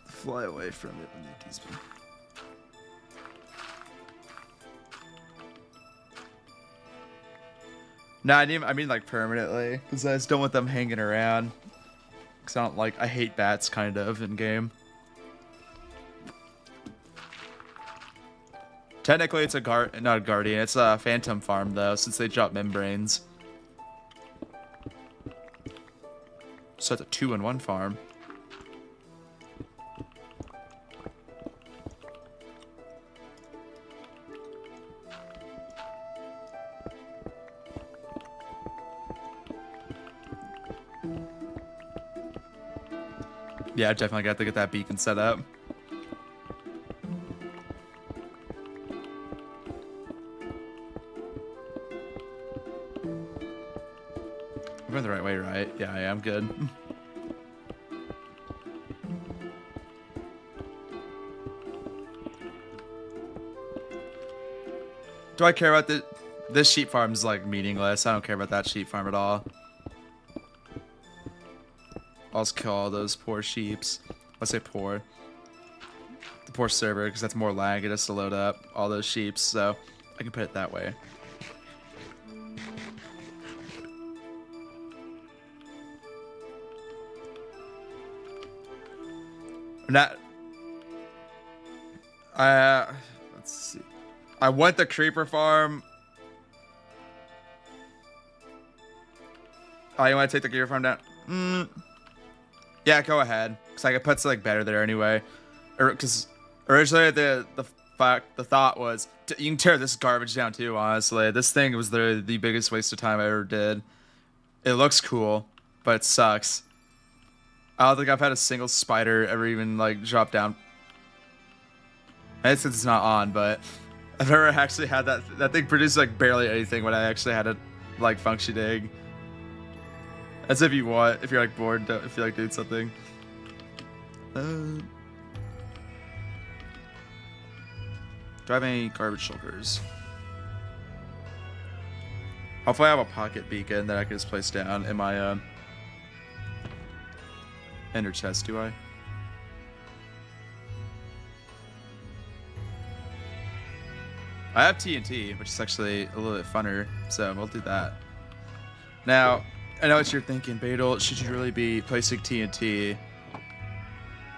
Fly away from it when they despawn. No, I mean like permanently, because I just don't want them hanging around. Because I hate bats kind of in game. Technically, it's not a guardian. It's a phantom farm though, since they drop membranes. So it's a 2-in-1 farm. Yeah, definitely got to get that beacon set up. I'm going the right way, right? Yeah, I am good. Do I care about this sheep farm is like meaningless. I don't care about that sheep farm at all. I'll just kill all those poor sheeps. Let's say poor. The poor server, because that's more lag. It has to load up all those sheeps, so I can put it that way. Not. Let's see. I want the creeper farm. Oh, you want to take the creeper farm down? Yeah, go ahead. Cause I could put something better there anyway. Because originally the thought was you can tear this garbage down too. Honestly, this thing was the biggest waste of time I ever did. It looks cool, but it sucks. I don't think I've had a single spider ever even like drop down. And since it's not on, but I've never actually had that thing produce like barely anything when I actually had it like functioning. As if you want, if you're like bored, if you like doing something. Do I have any garbage shulkers? Hopefully I have a pocket beacon that I can just place down in my ender chest, do I? I have TNT, which is actually a little bit funner, so we'll do that. Now, I know what you're thinking, Badal. Should you really be placing TNT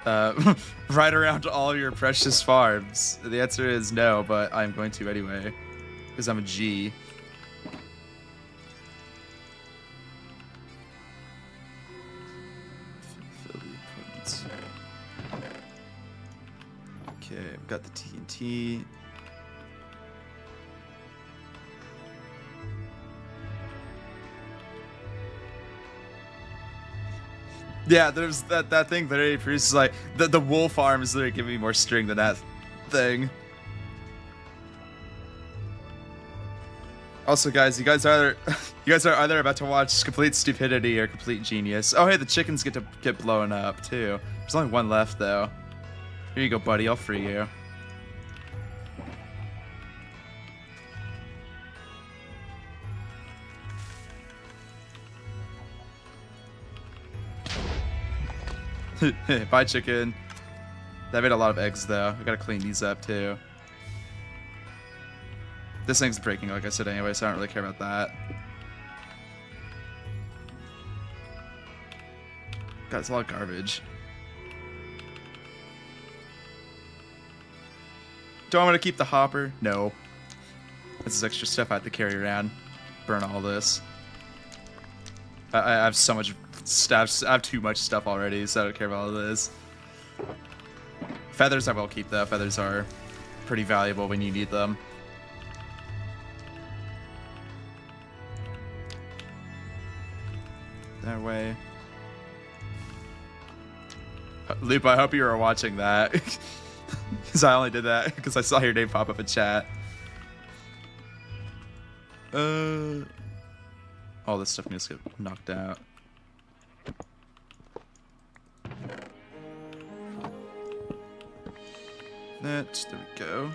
right around all your precious farms? The answer is no, but I'm going to anyway, because I'm a G. Okay, we've got the TNT. Yeah, there's that thing literally produces like the wool farm is literally giving me more string than that thing. Also, guys, you guys are either about to watch complete stupidity or complete genius. Oh, hey, the chickens get blown up too. There's only one left though. Here you go, buddy. I'll free you. Bye, chicken. That made a lot of eggs, though. I gotta clean these up, too. This thing's breaking, like I said, anyway, so I don't really care about that. God, it's a lot of garbage. Do I want to keep the hopper? No. This is extra stuff I have to carry around. Burn all this. I have so much stuff. I have too much stuff already, so I don't care about all this. Feathers I will keep, though. Feathers are pretty valuable when you need them. That way. Loop, I hope you were watching that. Because I only did that because I saw your name pop up in chat. All this stuff needs to get knocked out. There we go.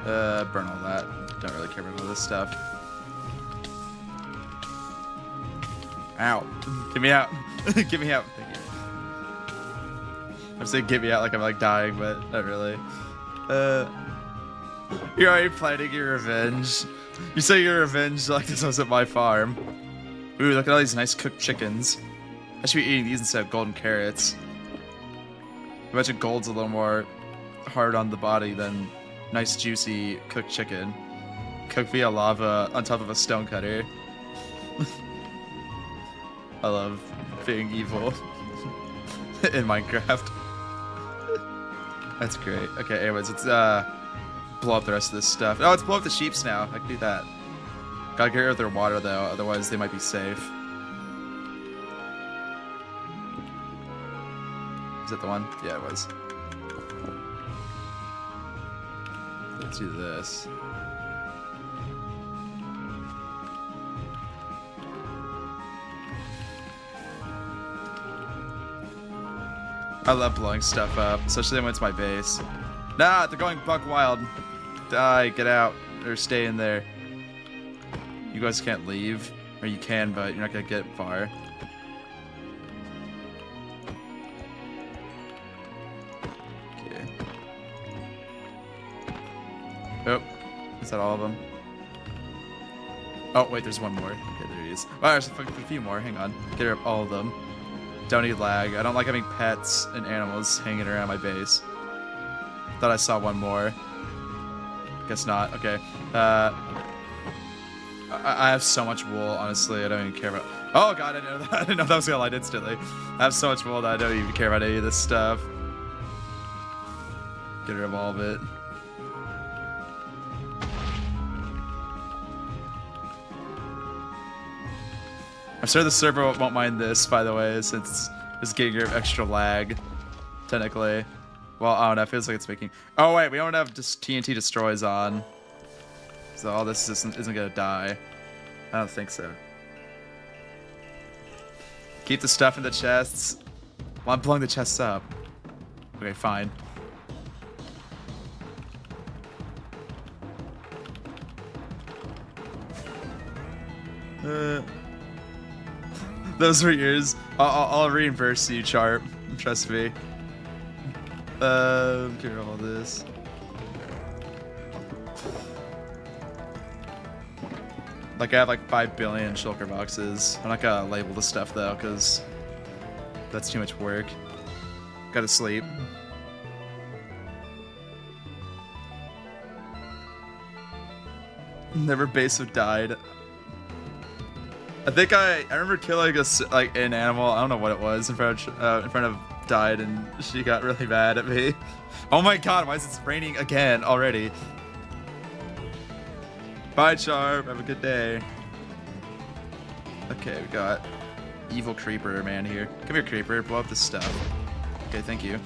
Burn all that. Don't really care about all this stuff. Ow. Get me out. Get me out. Thank you. I'm saying get me out like I'm like dying, but not really. You're already planning your revenge. You say your revenge like this was at my farm. Ooh, look at all these nice cooked chickens. I should be eating these instead of golden carrots. Imagine gold's a little more hard on the body than nice juicy cooked chicken. Cooked via lava on top of a stone cutter. I love being evil in Minecraft. That's great. Okay, anyways, let's blow up the rest of this stuff. Oh, let's blow up the sheeps now. I can do that. Gotta get rid of their water though, otherwise they might be safe. Is that the one? Yeah, it was. Let's do this. I love blowing stuff up, especially when it's my base. Nah, they're going buck wild. Die, get out, or stay in there. You guys can't leave. Or you can, but you're not gonna get far. Okay. Oh, is that all of them? Oh, wait, there's one more. Okay, there he is. Oh, there's a few more. Hang on. Get rid of all of them. Don't need lag. I don't like having pets and animals hanging around my base. Thought I saw one more. Guess not. Okay. I have so much wool, honestly. I don't even care about... Oh, God, I didn't know that. I didn't know that was going to light instantly. I have so much wool that I don't even care about any of this stuff. Get rid of all of it. I'm sure the server won't mind this, by the way, since it's getting rid of extra lag, technically. Well, I don't know, it feels like it's making... Oh, wait, we don't have just TNT destroys on. So all this isn't gonna die. I don't think so. Keep the stuff in the chests. Well, I'm blowing the chests up. Okay, fine. Those were yours. I'll reimburse you, Charp. Trust me. Get rid of all this. Like, I have like 5 billion shulker boxes. I'm not gonna label the stuff though, because that's too much work. Gotta sleep. Never base have died. I think I remember killing an animal. I don't know what it was in front of died, and she got really mad at me. Oh my God! Why is it raining again already? Bye, Charm. Have a good day. Okay, we got evil creeper man here. Come here, creeper. Blow up this stuff. Okay, thank you.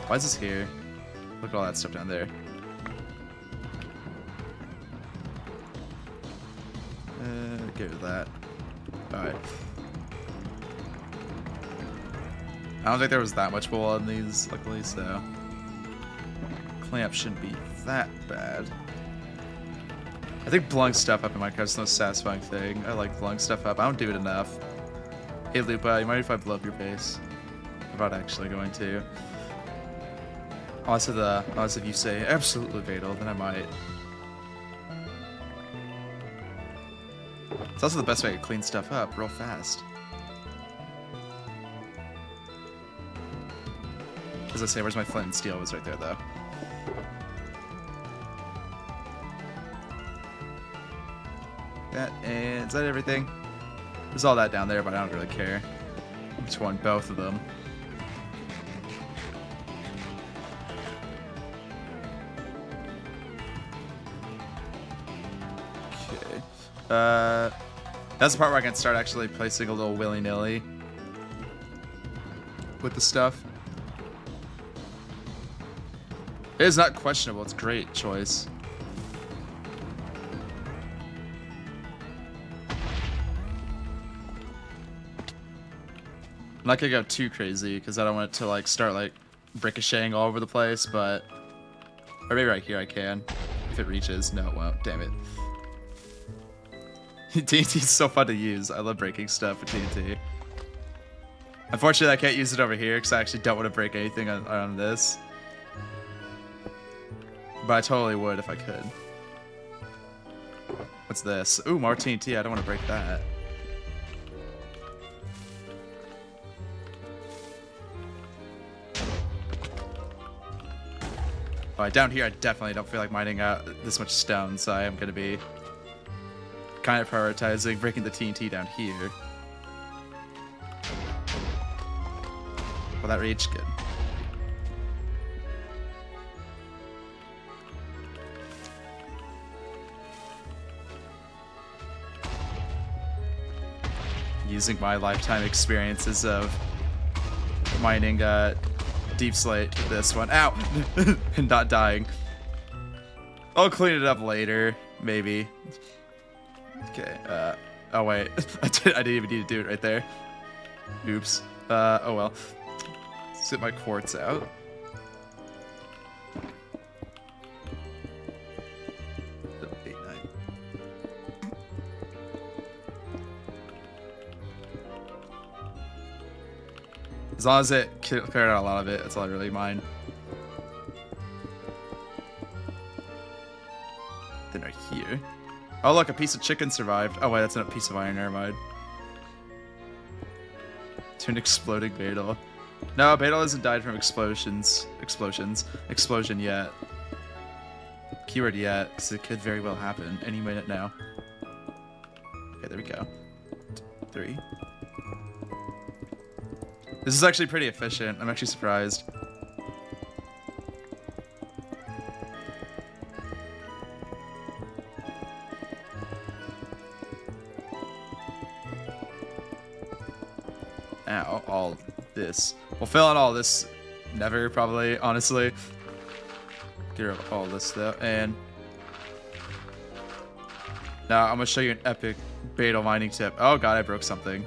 Why is this here? Look at all that stuff down there. Get rid of that. Alright. I don't think there was that much wool on these, luckily, so cleanup shouldn't be that bad. I think blowing stuff up in Minecraft is the most satisfying thing. I like blowing stuff up. I don't do it enough. Hey Lupa, you mind if I blow up your base? I'm not actually going to. Unless if you say absolutely fatal, then I might. It's also the best way to clean stuff up real fast. As I say, where's my flint and steel? It was right there, though. Is that everything? There's all that down there, but I don't really care. Which one? Both of them. Okay. That's the part where I can start actually placing a little willy-nilly with the stuff. It is not questionable. It's a great choice. I'm not gonna go too crazy because I don't want it to like start like ricocheting all over the place, but or maybe right here I can if it reaches. No, it won't. Damn it. TNT is so fun to use. I love breaking stuff with TNT. Unfortunately, I can't use it over here because I actually don't want to break anything on this. But I totally would if I could. What's this? Ooh, more TNT. I don't want to break that. Alright, down here I definitely don't feel like mining out this much stone, so I am going to be kind of prioritizing breaking the TNT down here. Will that reach? Good. Using my lifetime experiences of mining deep slate with this one. Ow! And not dying. I'll clean it up later, maybe. Okay, oh wait. I didn't even need to do it right there. Oops. Oh well. Let's get my quartz out. As long as it cleared out a lot of it, that's all I really mind. Then right here. Oh look, a piece of chicken survived. Oh wait, that's not a piece of iron, never mind. To an exploding Beetle. No, Beetle hasn't died from explosion yet. Keyword yet, because it could very well happen any minute now. Okay, there we go. 3. This is actually pretty efficient. I'm actually surprised. Ow, all this. We'll fill in all this never, probably, honestly. Get rid of all this, though, and... Now, I'm gonna show you an epic Beetle mining tip. Oh god, I broke something.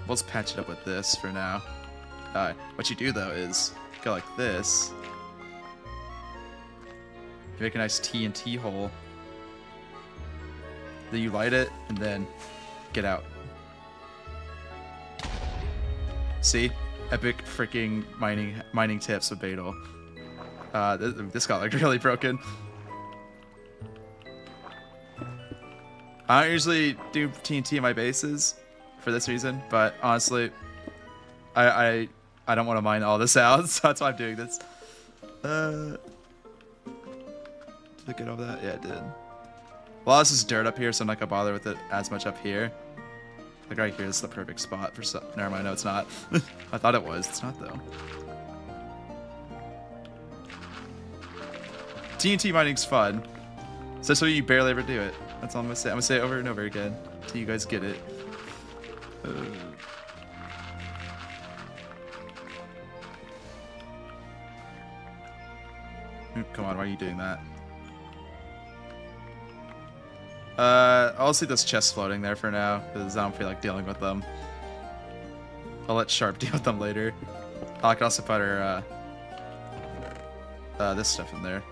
Let's patch it up with this for now. What you do, though, is go like this. You make a nice TNT hole. Then you light it, and then get out. See? Epic freaking mining tips with Beetle. This got like really broken. I don't usually do TNT in my bases for this reason, but honestly, I don't want to mine all this out, so that's why I'm doing this. Did I get over that? Yeah, it did. Well, this is dirt up here, so I'm not gonna bother with it as much up here. Like right here is the perfect spot for some. Never mind, no, it's not. I thought it was. It's not though. TNT mining's fun. So you barely ever do it. That's all I'm gonna say. I'm gonna say it over and over again until you guys get it. Come on, why are you doing that? I'll see this chest floating there for now, because I don't feel like dealing with them. I'll let Sharp deal with them later. I can also put her, this stuff in there.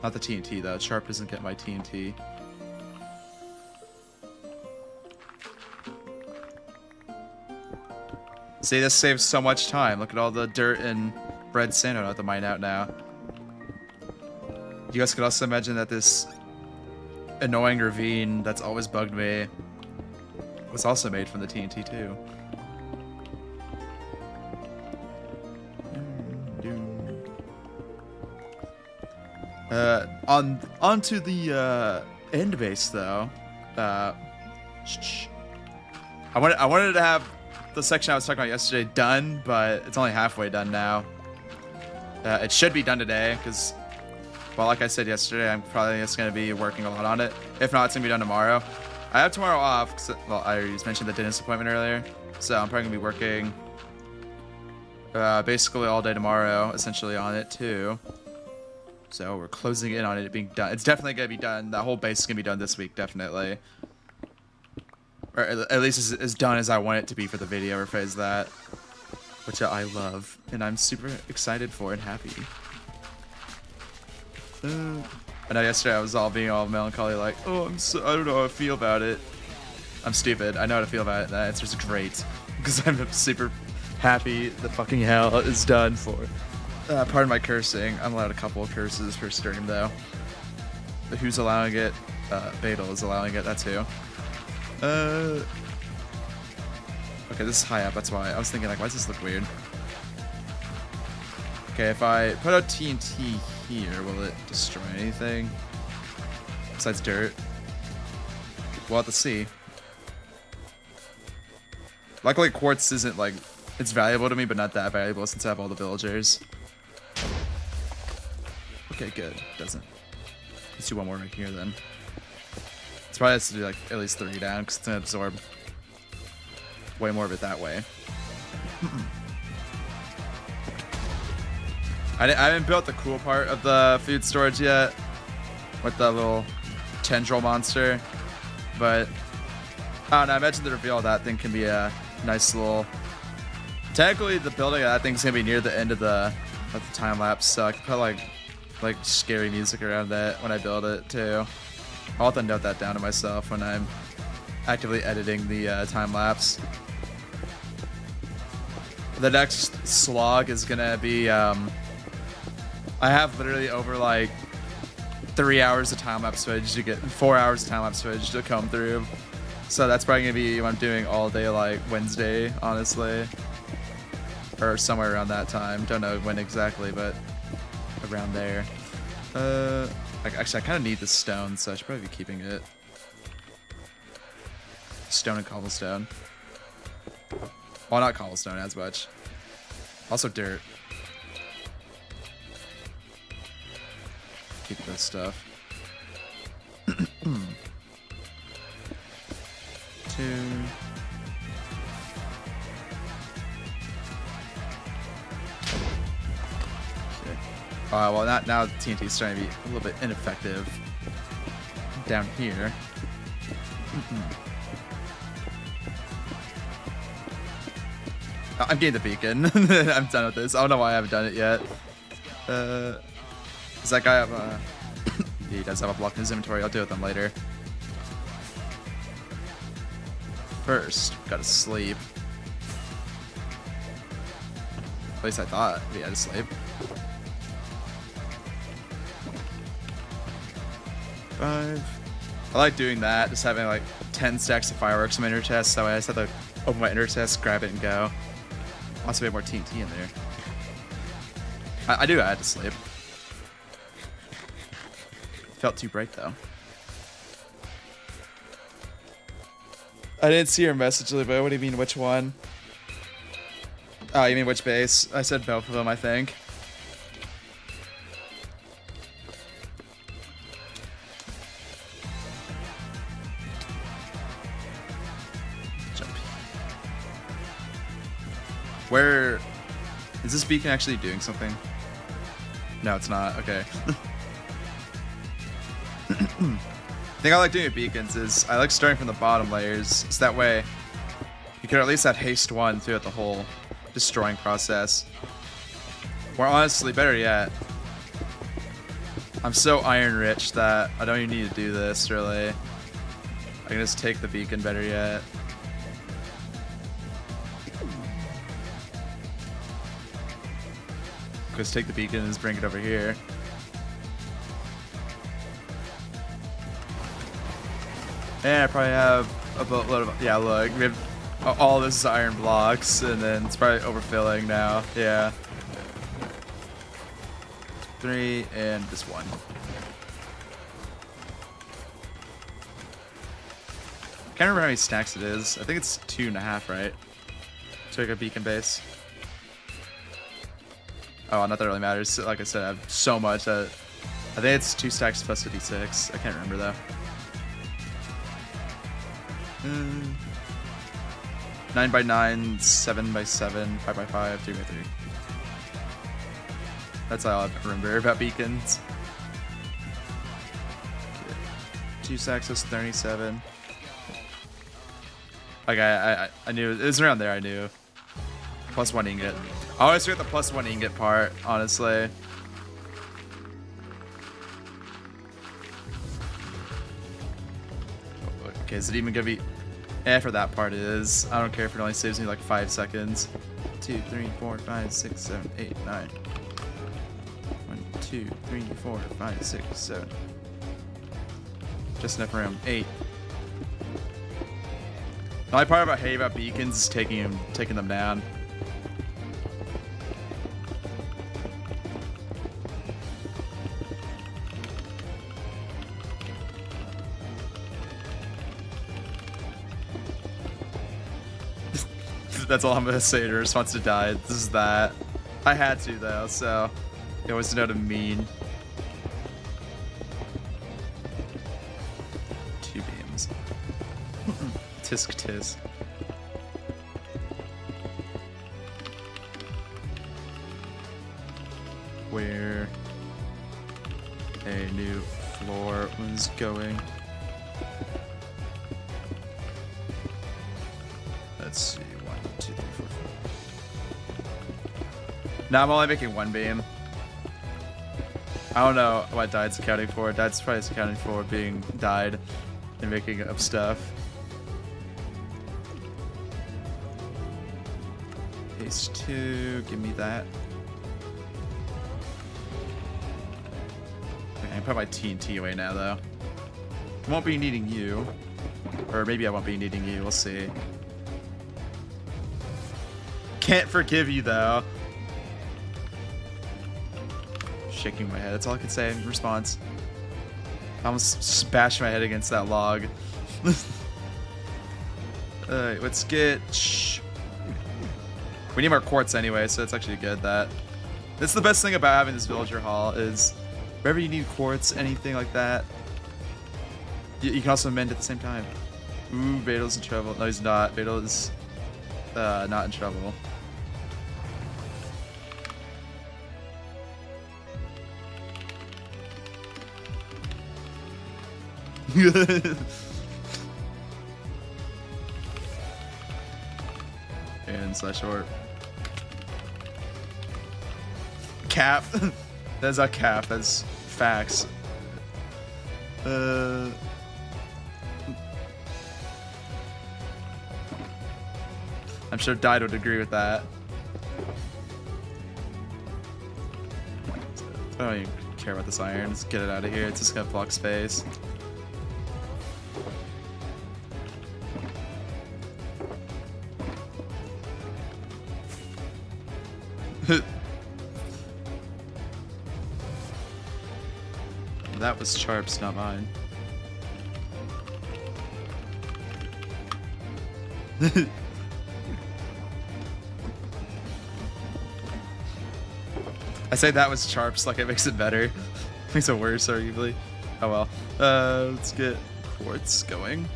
Not the TNT, though. Sharp doesn't get my TNT. See, this saves so much time. Look at all the dirt and red sand I don't have to mine out now. You guys could also imagine that this annoying ravine that's always bugged me was also made from the TNT, too. Onto the end base, though. I wanted to have the section I was talking about yesterday done, but it's only halfway done now. It should be done today because, well, like I said yesterday, I'm probably just going to be working a lot on it. If not, it's going to be done tomorrow. I have tomorrow off because, well, I already mentioned the dentist appointment earlier, so I'm probably going to be working basically all day tomorrow, essentially, on it too. So we're closing in on it being done. It's definitely going to be done. That whole base is going to be done this week, definitely. Or at least as done as I want it to be for the video, rephrase that. Which I love, and I'm super excited for and happy. I know yesterday I was being all melancholy, like, oh, I don't know how I feel about it. I'm stupid. I know how to feel about it. That answer's great, because I'm super happy the fucking hell is done for. Pardon my cursing. I'm allowed a couple of curses per stream, though. But who's allowing it? Betel is allowing it. That's who. Okay, this is high up, that's why. I was thinking, like, why does this look weird? Okay, if I put out TNT here, will it destroy anything? Besides dirt? We'll have to see. Luckily, quartz isn't, like, it's valuable to me, but not that valuable since I have all the villagers. Okay, good. Doesn't. Let's do one more right here, then. It's probably has to do, like, at least 3 down, because it's going to absorb way more of it that way. I haven't built the cool part of the food storage yet with the little tendril monster, but I don't know, I imagine the reveal of that thing can be a nice little... Technically, the building of that thing's gonna be near the end of the time lapse, so I can put like scary music around that when I build it too. I'll have to note that down to myself when I'm actively editing the time lapse. The next slog is gonna be I have literally over like 3 hours of time lapse footage to get 4 hours of time lapse footage to come through. So that's probably gonna be what I'm doing all day, like Wednesday, honestly, or somewhere around that time. Don't know when exactly, but around there. Actually, I kind of need the stone, so I should probably be keeping it. Stone and cobblestone. Well, not cobblestone as much. Also dirt. Keep this stuff. 2. Okay. Well, now the TNT is starting to be a little bit ineffective down here. I'm getting the beacon. I'm done with this. I don't know why I haven't done it yet. Does that guy have a... He does have a block in his inventory. I'll deal with them later. First, gotta sleep. At least I thought we had to sleep. 5. I like doing that, just having like 10 stacks of fireworks in my inner chest. That way I just have to open my inner chest, grab it, and go. Also, we have more TNT in there. I do add to sleep. Felt too bright though. I didn't see your message, Libo. What do you mean, which one? Oh, you mean which base? I said both of them, I think. Jump. Where is this beacon actually doing something? No, it's not. Okay. The thing I like doing with beacons is I like starting from the bottom layers, so that way you can at least have haste 1 throughout the whole destroying process. Or honestly, better yet, I'm so iron rich that I don't even need to do this really. I can just take the beacon, better yet. Just take the beacon and just bring it over here. And I probably have a boatload of, yeah, look, we have all this is iron blocks, and then it's probably overfilling now. Yeah. 3 and this 1. Can't remember how many stacks it is. I think it's 2.5, right? To make a beacon base. Oh, not that it really matters. Like I said, I have so much that I think it's 2 stacks plus 56. I can't remember though. 9 by 9, 7 by 7, 5 by 5, 3 by 3. That's all I remember about beacons. Okay. 2 stacks is 37. Like I knew it was around there. I knew +1 ingot. I always forget the +1 ingot part, honestly. Okay, is it even gonna be? For that part it is. I don't care if it only saves me like 5 seconds. 2, 3, 4, 5, 6, 7, 8, 9. 1, 2, 3, 4, 5, 6, 7. Just enough room. 8. The only part I hate about beacons is taking them down. That's all I'm gonna say to response to die. This is that. I had to though, so you always know what I mean. 2 beams. Tisk tisk. Where a new floor was going. Let's see. 1, 2, 3, 4, 5. Now I'm only making 1 beam. I don't know what Died's accounting for. Died's probably accounting for being Died and making up stuff. Phase 2, give me that. I can put my TNT away now though. Won't be needing you. Or maybe I won't be needing you, we'll see. Can't forgive you though. Shaking my head, that's all I can say in response. I almost smashed my head against that log. Alright, let's get... We need more quartz anyway, so it's actually good that... That's the best thing about having this villager hall is wherever you need quartz, anything like that, you can also mend at the same time. Ooh, Beetle's in trouble. No, he's not. Beetle is not in trouble. And slash short. Cap. That's not cap, that's facts. I'm sure Died would agree with that. I don't even care about this iron. Let's get it out of here. It's just gonna block space. That was Sharp's, not mine. I say that was Sharp's like it makes it better. Makes it worse, arguably. Oh well. Let's get quartz going.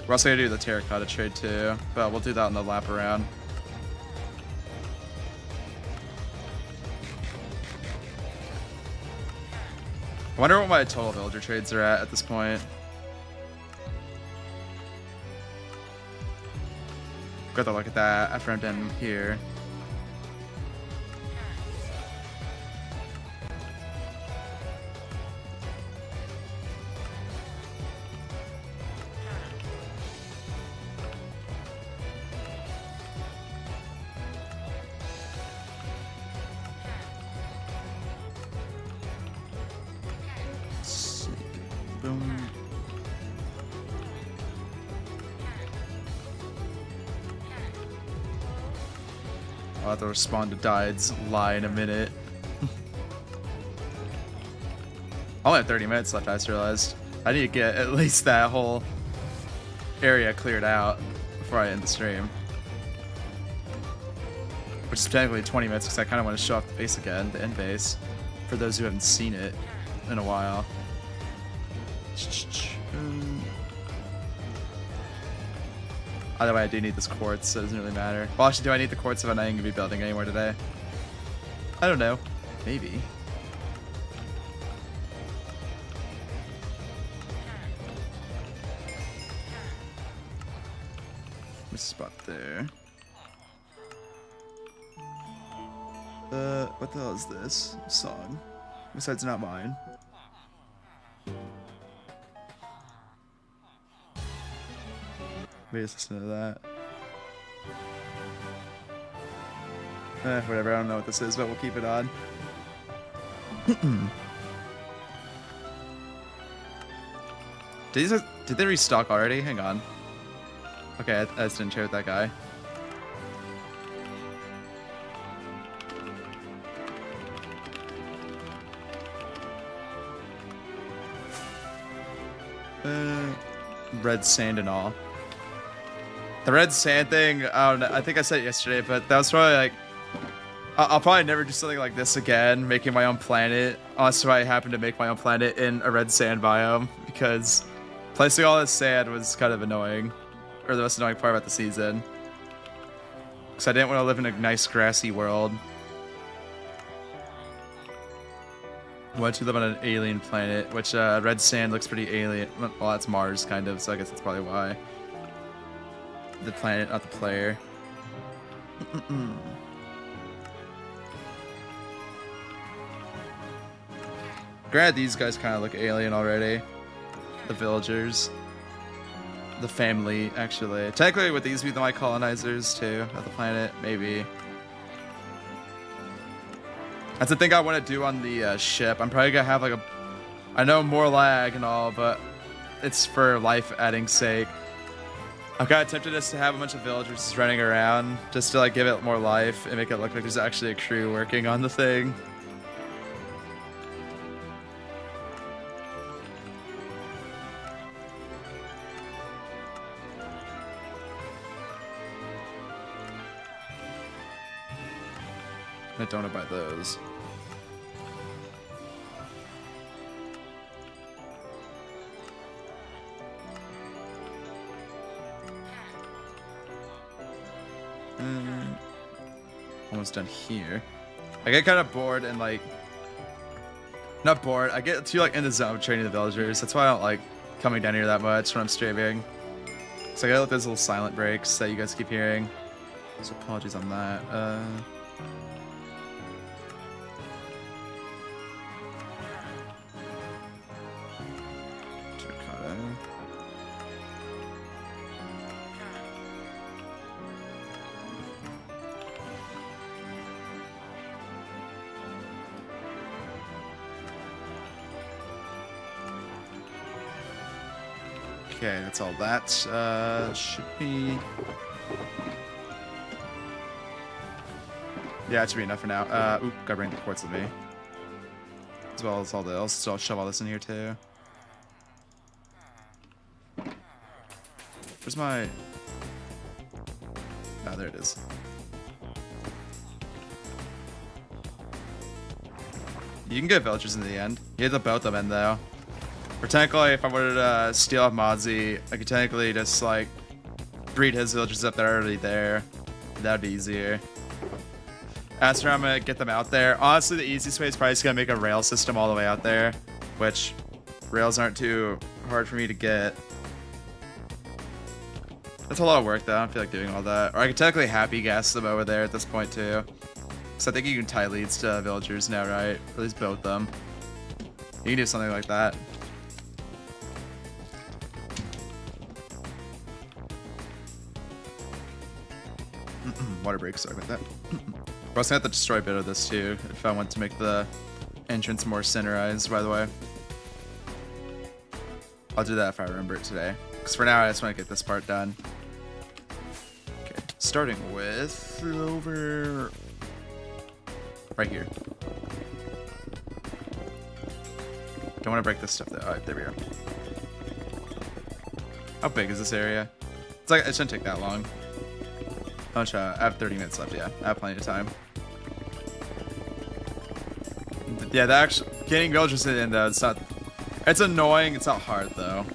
We're also gonna do the terracotta trade too, but we'll do that on the lap around. I wonder what my total villager trades are at this point. Got to look at that after I'm done here. Boom. I'll have to respond to Died's lie in a minute. I only have 30 minutes left, I just realized. I need to get at least that whole area cleared out before I end the stream. Which is technically 20 minutes because I kind of want to show off the base again, the end base, for those who haven't seen it in a while. Either way, I do need this quartz, so it doesn't really matter. Well, actually, do I need the quartz if I'm not going to be building anywhere today? I don't know. Maybe. Spot there. What the hell is this song? Besides not mine. We just listen to that. Whatever, I don't know what this is, but we'll keep it on. Did they restock already? Hang on. Okay, I just didn't share with that guy. Red sand and all. The red sand thing, I don't know, I think I said it yesterday, but that was probably like... I'll probably never do something like this again, making my own planet. Also, I happened to make my own planet in a red sand biome, because placing all this sand was kind of annoying. Or the most annoying part about the season. Because I didn't want to live in a nice grassy world. I wanted to live on an alien planet, which red sand looks pretty alien. Well, that's Mars, kind of, so I guess that's probably why. The planet, not the player. Granted, these guys kind of look alien already. The villagers. The family, actually. Technically, would these be my colonizers, too, of the planet? Maybe. That's the thing I want to do on the ship. I'm probably going to have, like, I know more lag and all, but it's for life adding sake. I'm kind of tempted just to have a bunch of villagers just running around, just to, like, give it more life and make it look like there's actually a crew working on the thing. I don't want to buy those. Almost done here. I get kind of bored and like... Not bored, I get too like in the zone of training the villagers. That's why I don't like coming down here that much when I'm streaming. So I gotta let those little silent breaks that you guys keep hearing. So apologies on that. Okay, that's all that. Should be... Yeah, it should be enough for now. Oop, gotta bring the quartz with me. As well as all the else, so I'll shove all this in here too. Where's my... Oh, there it is. You can get villagers in the end. You have to boat them in though. Or technically, if I wanted to steal off Mozzie, I could technically just like breed his villagers up that are already there. That'd be easier. As for how I'm gonna get them out there, honestly, the easiest way is probably just gonna make a rail system all the way out there, which rails aren't too hard for me to get. That's a lot of work though. I don't feel like doing all that. Or I could technically happy gas them over there at this point too. So I think you can tie leads to villagers now, right? Or at least boat them. You can do something like that. Water break, sorry about that. We're also gonna have to destroy a bit of this too, if I want to make the entrance more centerized, by the way. I'll do that if I remember it today. Because for now, I just want to get this part done. Okay, starting with over... right here. Don't want to break this stuff though. Alright, there we go. How big is this area? It's like, it shouldn't take that long. I have 30 minutes left, yeah. I have plenty of time. Yeah, the actual getting villagers in though, it's annoying, it's not hard though.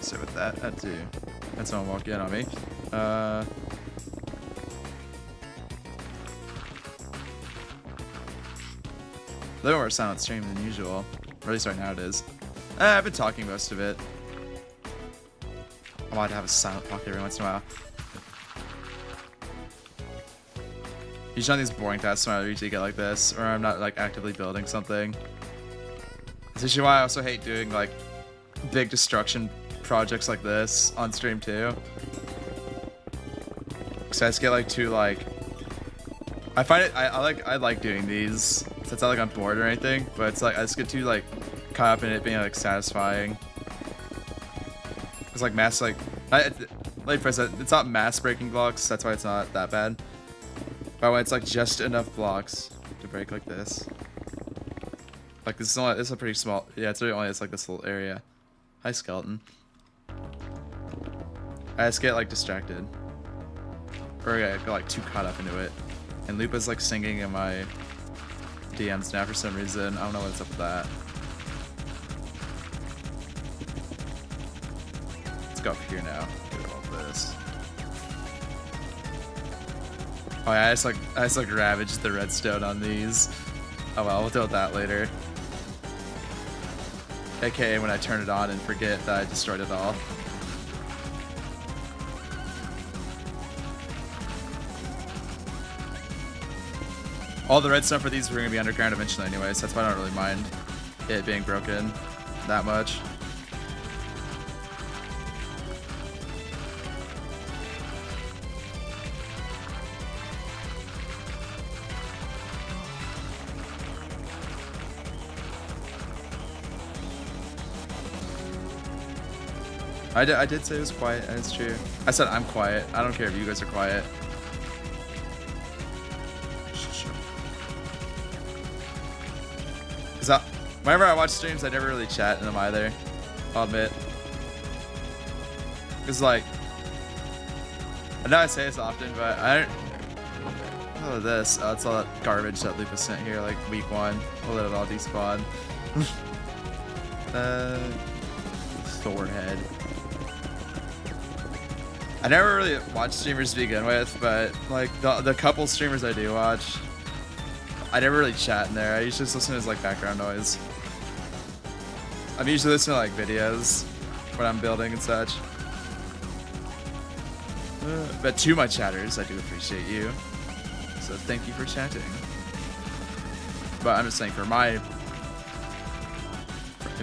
So with that, that's someone walk in on me. A little more silent stream than usual. Or at least right now it is. I've been talking most of it. I might have a silent pocket every once in a while. Usually on these boring tasks when I usually get like this, or I'm not like actively building something. That's usually why I also hate doing like big destruction projects like this on stream too. Cause I just get like too like, I find it, I like doing these. So it's not like I'm bored or anything, but it's like I just get too like caught up in it being like satisfying. It's like mass like I said, it's not mass breaking blocks, that's why it's not that bad. But when it's like just enough blocks to break like this. Like this is a pretty small, yeah, it's really only like this little area. Hi skeleton. I just get like distracted. Or I get like too caught up into it. And Lupa's like singing in my DMs now for some reason. I don't know what's up with that. Let's go up here now. Do all this. Oh yeah, I just like ravaged the redstone on these. Oh well, we'll deal with that later. AKA when I turn it on and forget that I destroyed it all. All the redstone for these were going to be underground eventually anyways, so that's why I don't really mind it being broken that much. I did say it was quiet, and it's true. I said I'm quiet. I don't care if you guys are quiet. Cause whenever I watch streams, I never really chat in them either. I'll admit. Cause like, I know I say this often, but I don't. Oh, this. Oh, it's all that garbage that Lupa sent here, like week 1. We'll let it all despawn. Sword head. I never really watched streamers to begin with, but like the couple streamers I do watch, I never really chat in there. I usually just listen to like background noise. I'm usually listening to like videos when I'm building and such. But to my chatters, I do appreciate you. So thank you for chatting. But I'm just saying, in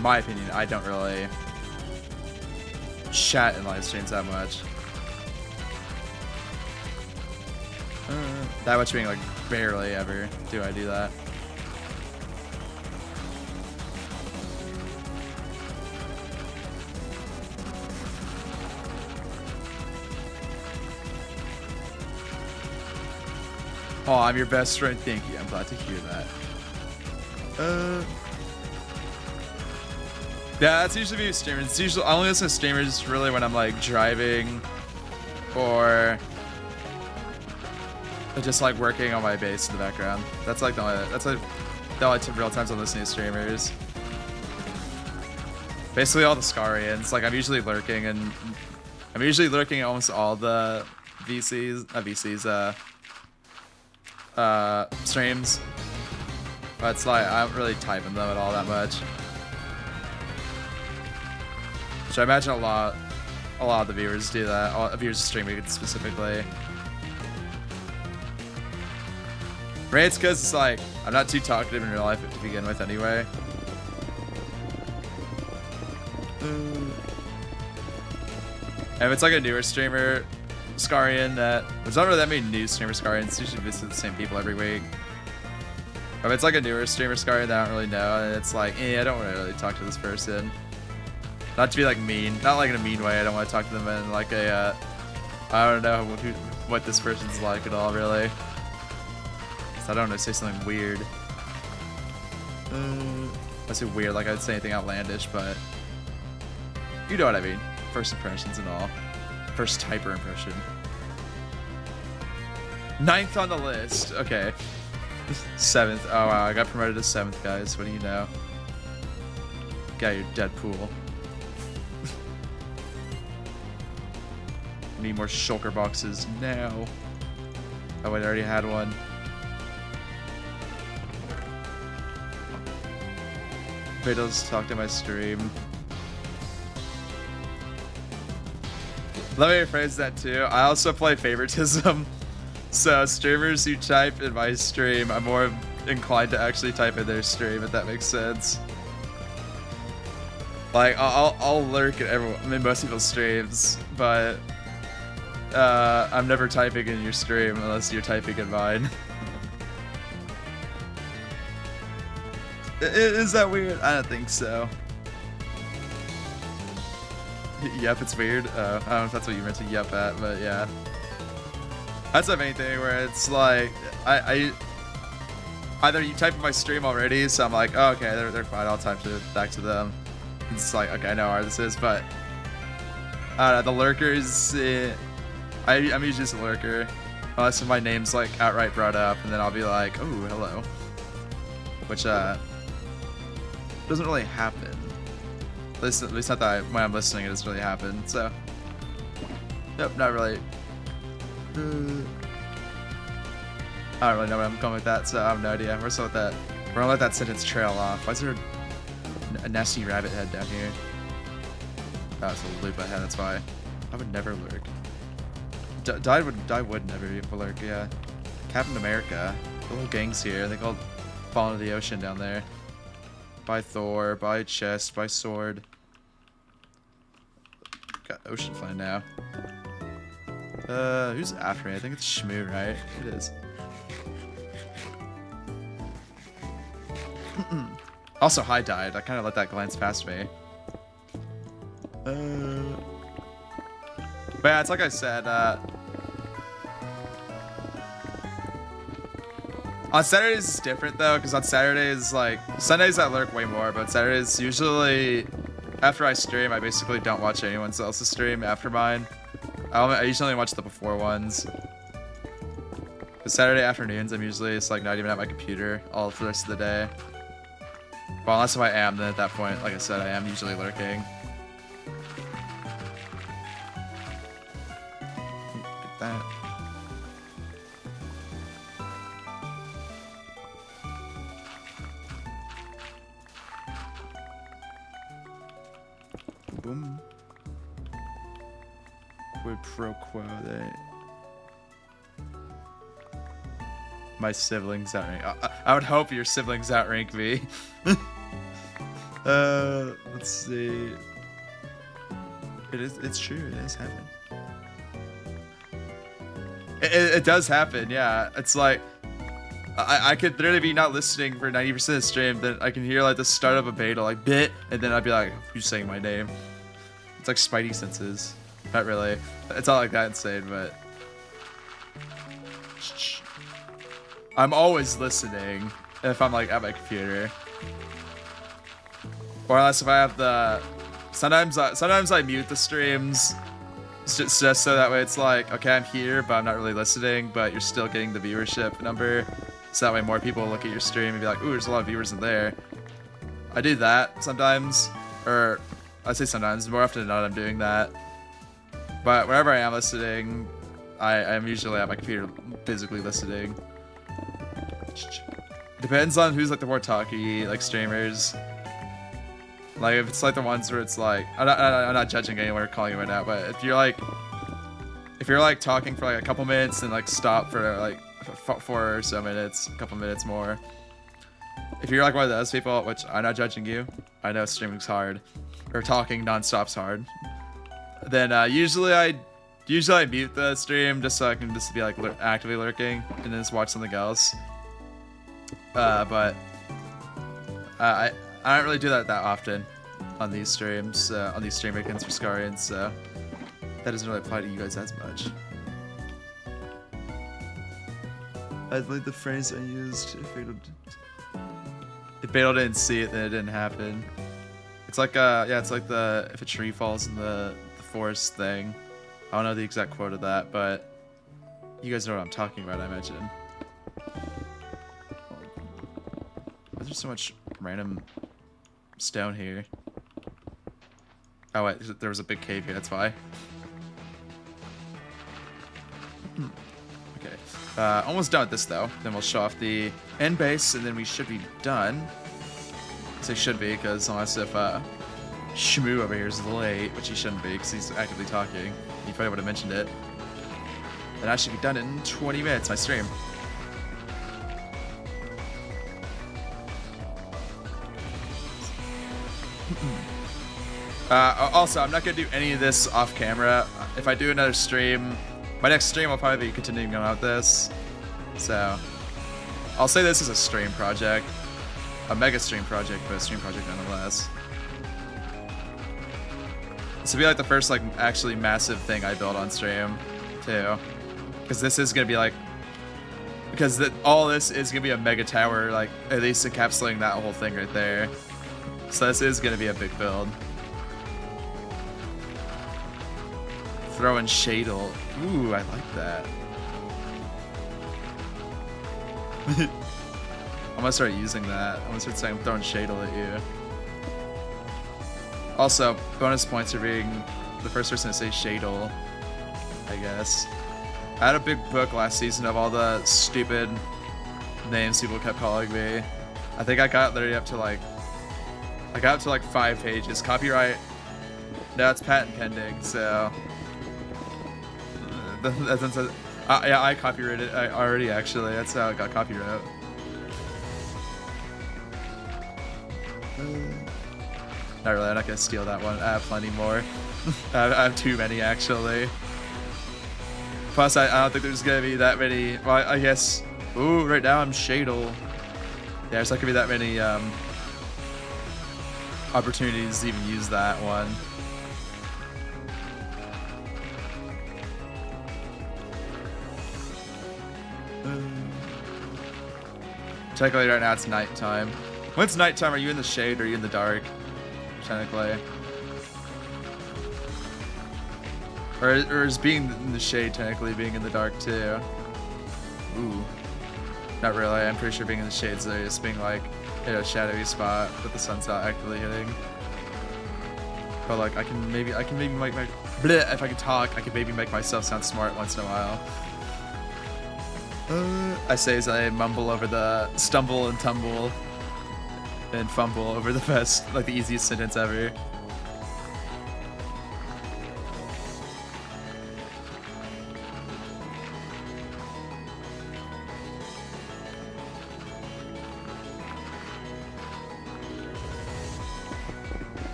my opinion, I don't really chat in live streams that much. That much being like barely ever do I do that. Oh, I'm your best friend. Thank you. I'm glad to hear that. Yeah, that's usually me streamers. It's usually I only listen to streamers really when I'm like driving or just like working on my base in the background. That's like the only two real times I'm listening to streamers. Basically all the Scarians. Like I'm usually lurking in almost all the streams. But it's like I don't really type in them at all that much. Which I imagine a lot of the viewers do that. All viewers streaming specifically. Maybe it's because it's like, I'm not too talkative in real life to begin with anyway. And if it's like a newer streamer, Scarian, there's not really that many new streamer Scarians. Usually visit the same people every week. But if it's like a newer streamer Scarian that I don't really know, and it's like, I don't want to really talk to this person. Not to be like mean, not like in a mean way. I don't want to talk to them in like a, I don't know what this person's like at all, really. So I don't know, say something weird. I say weird, like I'd say anything outlandish, but you know what I mean. First impressions and all. First typer impression. 9th on the list. Okay. 7th. Oh wow, I got promoted to 7th, guys. What do you know? Got your Deadpool. Need more shulker boxes now. Oh wait, I already had one. Beatles talk to my stream. Let me rephrase that too. I also play favoritism. So streamers who type in my stream, I'm more inclined to actually type in their stream, if that makes sense. Like, I'll lurk at most people's streams, but I'm never typing in your stream unless you're typing in mine. Is that weird? I don't think so. Yep, it's weird. I don't know if that's what you meant to yep at, but yeah. That's the main thing where it's like, I either you type in my stream already, so I'm like, oh, okay, they're fine, I'll type back to them. It's like, okay, I know how this is, but the lurkers, I'm usually just a lurker. Unless my name's like outright brought up, and then I'll be like, oh, hello. Which, doesn't really happen. At least not that when I'm listening, it doesn't really happen. So, nope, not really. I don't really know where I'm going with that, so I have no idea. We're still with that. We're gonna let that sentence trail off. Why is there a nasty rabbit head down here? Oh, it's a loop ahead. That's why. I would never lurk. Die would never be able to lurk. Yeah. Captain America. The little gang's here. They called Fall into the Ocean down there. By Thor, by chest, by sword. Got Ocean Flame now. Who's after me? I think it's Shmoo, right? It is. Also, High died. I kind of let that glance past me. But yeah, it's like I said, on Saturdays it's different though, because on Saturdays, like, Sundays I lurk way more, but Saturdays usually, after I stream, I basically don't watch anyone else's stream after mine. I usually only watch the before ones. But Saturday afternoons, I'm usually just like not even at my computer all for the rest of the day. Well, unless if I am, then at that point, like I said, I am usually lurking. Get that. Boom. Quid pro quo. My siblings outrank. I would hope your siblings outrank me. Let's see. It's true. It is happening. It does happen. Yeah. It's like I could literally be not listening for 90% of the stream, then I can hear like the start of a beta, like bit, and then I'd be like, who's saying my name? It's like Spidey senses. Not really. It's not like that insane, but I'm always listening if I'm like at my computer. Or unless if I have the sometimes I mute the streams just so that way it's like, okay, I'm here but I'm not really listening, but you're still getting the viewership number. So that way more people look at your stream and be like, ooh, there's a lot of viewers in there. I do that sometimes, or I say sometimes, more often than not I'm doing that. But whenever I am listening, I'm usually at my computer physically listening. Depends on who's like the more talky like streamers. Like if it's like the ones where it's like, I'm not judging anyone or calling anyone out, but if you're like talking for like a couple minutes and like stop for like 4 or so minutes, a couple minutes more. If you're like one of those people, which I'm not judging you, I know streaming's hard, or talking nonstop's hard, then usually I mute the stream just so I can just be like actively lurking and then just watch something else. But I don't really do that often on these streams, on these stream weekends for Scarians, so that doesn't really apply to you guys as much. I believe the phrase I used, if Beetle didn't see it, then it didn't happen. It's like yeah, it's like the if a tree falls in the forest thing. I don't know the exact quote of that, but you guys know what I'm talking about, I imagine. Why is there so much random stone here? Oh wait, there was a big cave here, that's why. Okay, almost done with this though. Then we'll show off the end base, and then we should be done. I say should be, because unless if Shmoo over here is late, which he shouldn't be, because he's actively talking. He probably would have mentioned it. Then I should be done in 20 minutes, my stream. Also, I'm not going to do any of this off camera. If I do another stream, my next stream will probably be continuing on with this. So, I'll say this is a stream project. A mega stream project, but a stream project nonetheless. This will be like the first like actually massive thing I build on stream, too. Because this is going to be like... Because all this is going to be a mega tower, like at least encapsulating that whole thing right there. So this is going to be a big build. Throw in Shadle. Ooh, I like that. I'm gonna start using that. I'm gonna start saying I'm throwing Shadle at you. Also, bonus points for being the first person to say Shadle, I guess. I had a big book last season of all the stupid names people kept calling me. I think I got literally up to like... I got up to like 5 pages. Copyright... No, it's patent pending, so... yeah, I copyrighted it already, actually. That's how it got copyright. Not really, I'm not gonna steal that one. I have plenty more. I have too many, actually. Plus, I don't think there's gonna be that many. Well, I guess. Ooh, right now I'm Shadle. Yeah, there's not gonna be that many opportunities to even use that one. Technically, right now it's nighttime. When it's nighttime, are you in the shade or are you in the dark? Technically. Or is being in the shade technically being in the dark too? Ooh. Not really. I'm pretty sure being in the shades there is being like in a shadowy spot that the sun's not actively hitting. But like I can maybe make my bleh, if I can talk, I can maybe make myself sound smart once in a while. I say as I mumble over the stumble and tumble and fumble over the best, like the easiest sentence ever.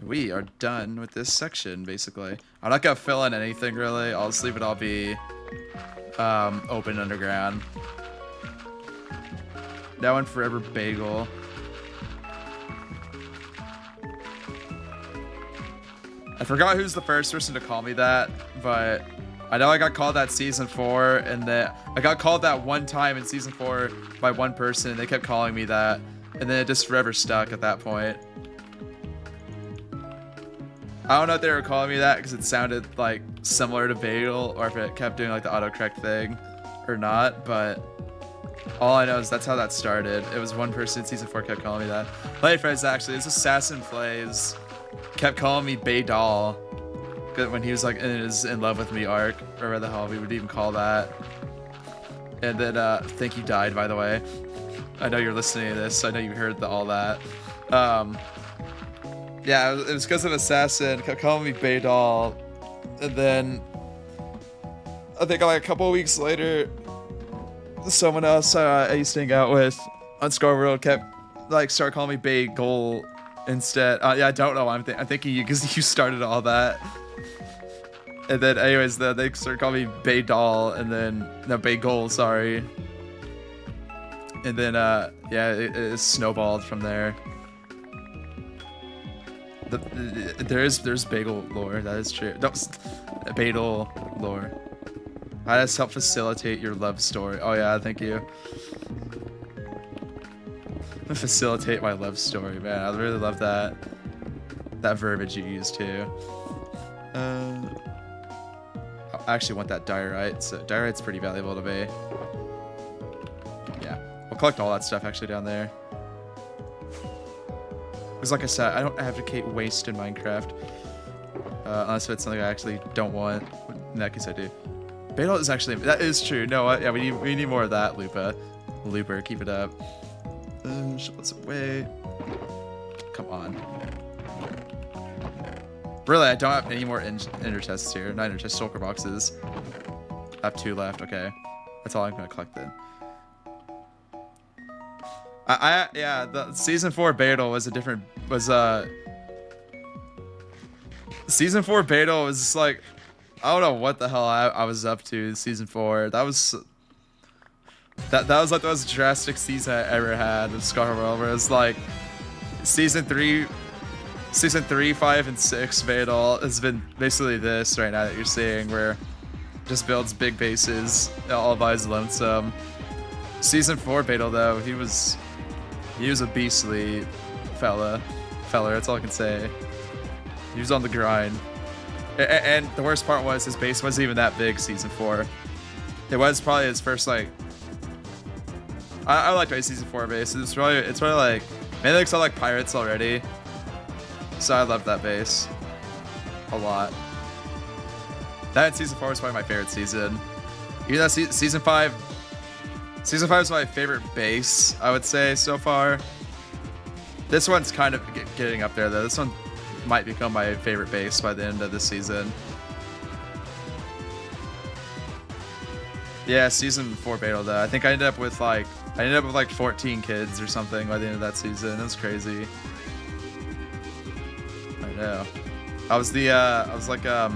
We are done with this section, basically. I'm not gonna fill in anything, really. I'll just leave it all be open underground. That one forever bagel. I forgot who's the first person to call me that, but I know I got called that season 4, and that I got called that one time in season 4 by one person, and they kept calling me that, and then it just forever stuck at that point. I don't know if they were calling me that because it sounded like similar to Bagel, or if it kept doing like the autocorrect thing or not, but all I know is that's how that started. It was one person in season 4 kept calling me that. Play friends, actually, it's Assassin Plays kept calling me Baydal when he was like in his In Love With Me arc, or whatever the hell we would even call that. And then Think You Died, by the way. I know you're listening to this, so I know you heard all that. Yeah, it was because of Assassin kept calling me Baydal, And then I think like a couple of weeks later, someone else I used to hang out with on Scar World kept like start calling me Bagel instead. Yeah, I don't know. I'm thinking you because you started all that. And then anyways, they started calling me Baydol, and then no Bagel, sorry. And then yeah, it snowballed from there. There's bagel lore, that is true. No, bagel lore. How does help facilitate your love story? Oh yeah, thank you. Facilitate my love story, man. I really love that verbiage you used too. I actually want that diorite, so diorite's pretty valuable to me. Yeah, we'll collect all that stuff actually down there. Because like I said, I don't advocate waste in Minecraft. Unless it's something I actually don't want. In that case, I do. Beetle is actually... That is true. No, yeah, we need more of that, Lupa. Looper, keep it up. Shut this away. Come on. Really, I don't have any more ender chests here. Not ender chests, shulker boxes. I have 2 left, okay. That's all I'm gonna collect then. Yeah, the season 4 Beetle was season 4 Beetle was just like, I don't know what the hell I was up to season 4. That was like the most drastic season I ever had with Scar World, where it was like season 3, 5, and 6 Beetle has been basically this right now that you're seeing, where just builds big bases all by his lonesome. Season 4 Beetle though, he was a beastly feller, that's all I can say. He was on the grind. And the worst part was his base wasn't even that big season 4. It was probably his first like... I liked my season 4 base. It's probably like... Mainly because I like pirates already. So I loved that base. A lot. That and season 4 was probably my favorite season. Even though season 5... Season 5 is my favorite base, I would say, so far. This one's kind of getting up there, though. This one might become my favorite base by the end of the season. Yeah, season 4 Beetle, though. I think I ended up with like 14 kids or something by the end of that season. It was crazy. I know. I was like, I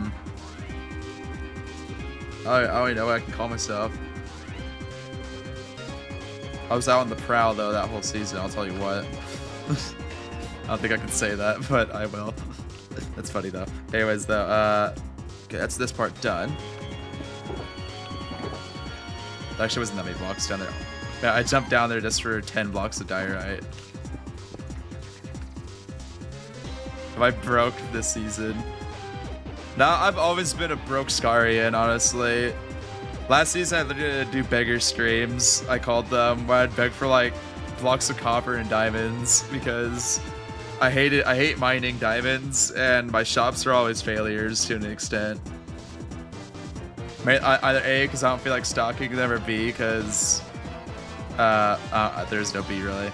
don't even know what I can call myself. I was out on the prowl though that whole season, I'll tell you what. I don't think I can say that, but I will. That's funny though. Anyways though, okay, that's this part done. There actually wasn't that many blocks down there. Yeah, I jumped down there just for 10 blocks of diorite. Am I broke this season? No, I've always been a broke Scarian, honestly. Last season I literally do beggar streams, I called them, where I'd beg for like blocks of copper and diamonds because I hate mining diamonds and my shops are always failures to an extent. Either A, because I don't feel like stocking them, or B, because there's no B really.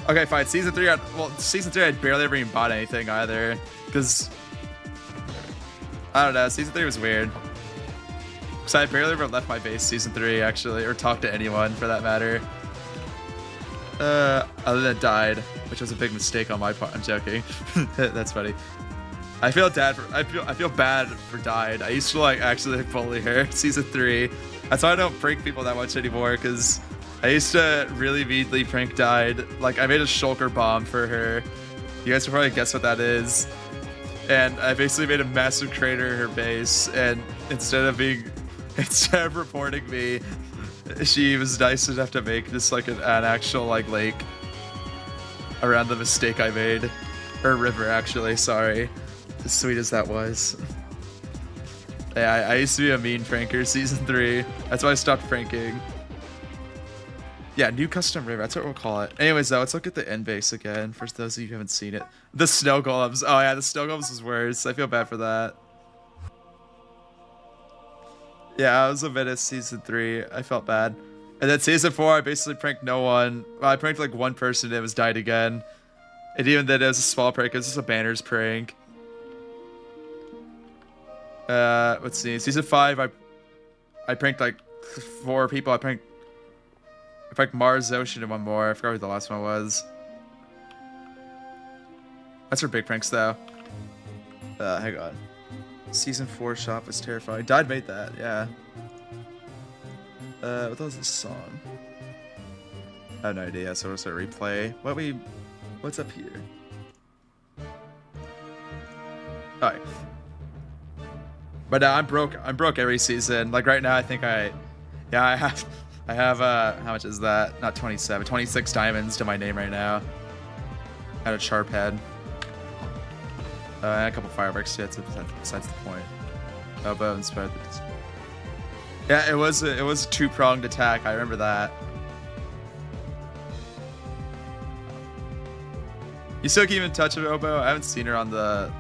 Okay, fine. Season 3, I barely ever even bought anything either, because I don't know, season 3 was weird. Because I barely ever left my base season 3, actually, or talked to anyone for that matter. Other than died, which was a big mistake on my part. I'm joking. That's funny. I feel bad for died. I used to like actually bully her season 3. That's why I don't prank people that much anymore, because I used to really meanly prank died. Like I made a shulker bomb for her. You guys can probably guess what that is. And I basically made a massive crater in her base, and instead of reporting me, she was nice enough to make just like an actual like lake around the mistake I made. Or river, actually, sorry. As sweet as that was. Yeah, I used to be a mean pranker season 3. That's why I stopped pranking. Yeah, new custom river. That's what we'll call it. Anyways, though, let's look at the end base again. For those of you who haven't seen it. The snow golems. Oh, yeah, the snow golems was worse. I feel bad for that. Yeah, I was a menace season 3. I felt bad. And then season 4, I basically pranked no one. Well, I pranked like one person and it was died again. And even then, it was a small prank. It was just a banners prank. Let's see. Season 5, I pranked like 4 people. I pranked Mars, Ocean, and one more. I forgot who the last one was. That's for big pranks, though. Hang on. Season 4 shop was terrifying. Dad made that, yeah. What was this song? I have no idea, so we'll start replay. What's up here? Alright. But I'm broke every season. Like right now I think I have how much is that? Not 26 diamonds to my name right now. I had a sharp head. And a couple fireworks too, besides the point. Elbow inspired the... Yeah, it was a 2-pronged attack, I remember that. You still keep in touch with Obo? I haven't seen her on the...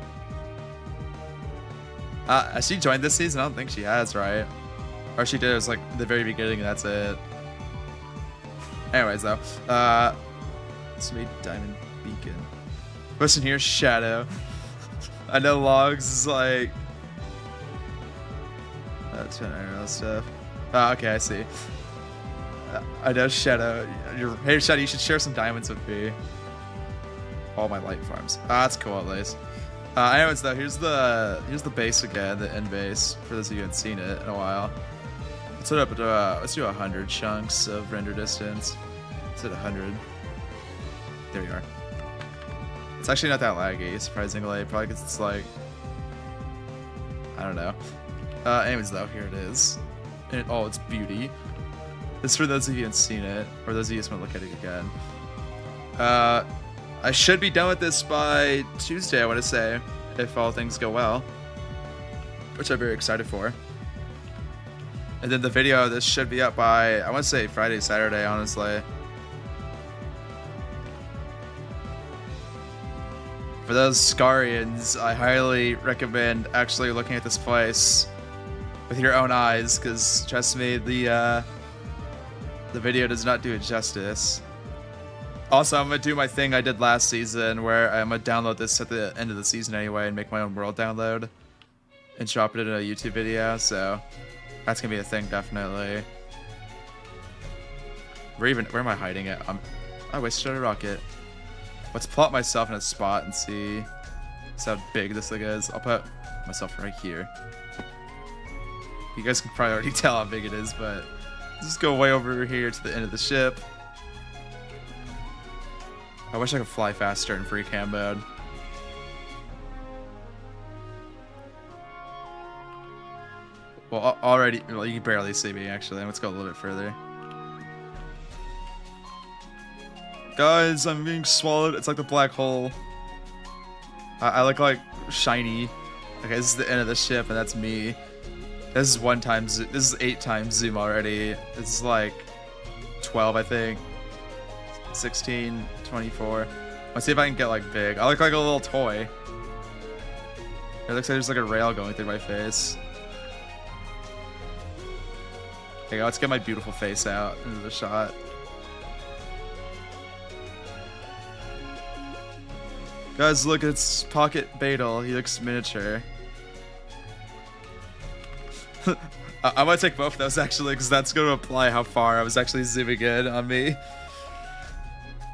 has she joined this season? I don't think she has, right? Or she did, it was like the very beginning and that's it. Anyways though, let's make Diamond Beacon. Listen here, Shadow. I know Logs is like... That's arrow stuff. Okay, I see. I know Shadow. Hey Shadow, you should share some diamonds with me. All my light farms. That's cool at least. Anyways though, here's the base again, the end base, for those of you who haven't seen it in a while. Let's set up let's do 100 chunks of render distance. Let's hit 100. There you are. It's actually not that laggy, surprisingly. Probably because it's like... I don't know. Anyways though, here it is. In all its beauty. This is for those of you who haven't seen it, or those of you who just want to look at it again. I should be done with this by Tuesday, I want to say, if all things go well. Which I'm very excited for. And then the video of this should be up by, I want to say Friday, Saturday, honestly. For those Scarians, I highly recommend actually looking at this place with your own eyes, because trust me, the video does not do it justice. Also, I'm gonna do my thing I did last season, where I'm gonna download this at the end of the season anyway, and make my own world download, and drop it in a YouTube video. So that's gonna be a thing, definitely. Where am I hiding it? I wasted a rocket. Let's plot myself in a spot and see how big this thing is. I'll put myself right here. You guys can probably already tell how big it is, but let's just go way over here to the end of the ship. I wish I could fly faster in free cam mode. Well, already, well, you can barely see me actually. Let's go a little bit further. Guys, I'm being swallowed. It's like the black hole. I look like shiny. Okay, this is the end of the ship, and that's me. This is 1 time. This is 8 times zoom already. This is like 12, I think. 16, 24. Let's see if I can get like big. I look like a little toy. It looks like there's like a rail going through my face. Okay, let's get my beautiful face out into the shot. Guys, look, it's Pocket Beetle. He looks miniature. I might take both of those actually, because that's going to apply how far I was actually zooming in on me.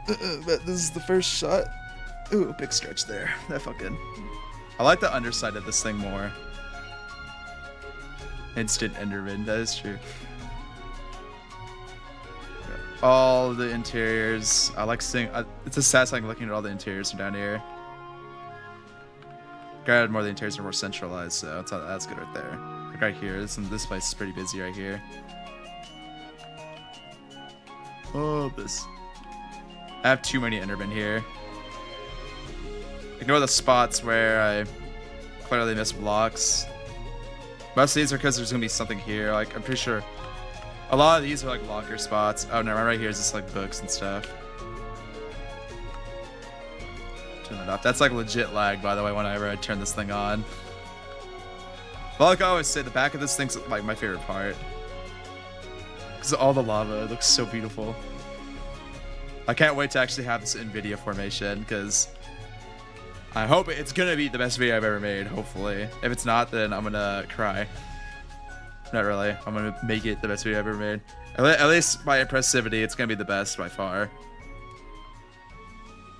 But this is the first shot. Ooh, big stretch there. That felt good. I like the underside of this thing more. Instant Enderman, that is true. All the interiors. I like seeing. It's a satisfying looking at all the interiors from down here. Granted, more of the interiors are more centralized, so that's good right there. Like right here, this place is pretty busy right here. Oh, this. I have too many Endermen here. Ignore the spots where I clearly missed blocks. Most of these are because there's gonna be something here. Like I'm pretty sure a lot of these are like locker spots. Oh no, right here is just like books and stuff. Turn that off. That's like legit lag, by the way, whenever I turn this thing on. But like I always say, the back of this thing's like my favorite part. Because all the lava looks so beautiful. I can't wait to actually have this in video formation, because I hope it's gonna be the best video I've ever made, hopefully. If it's not, then I'm gonna cry. Not really. I'm gonna make it the best video I've ever made. At least by impressivity, it's gonna be the best by far.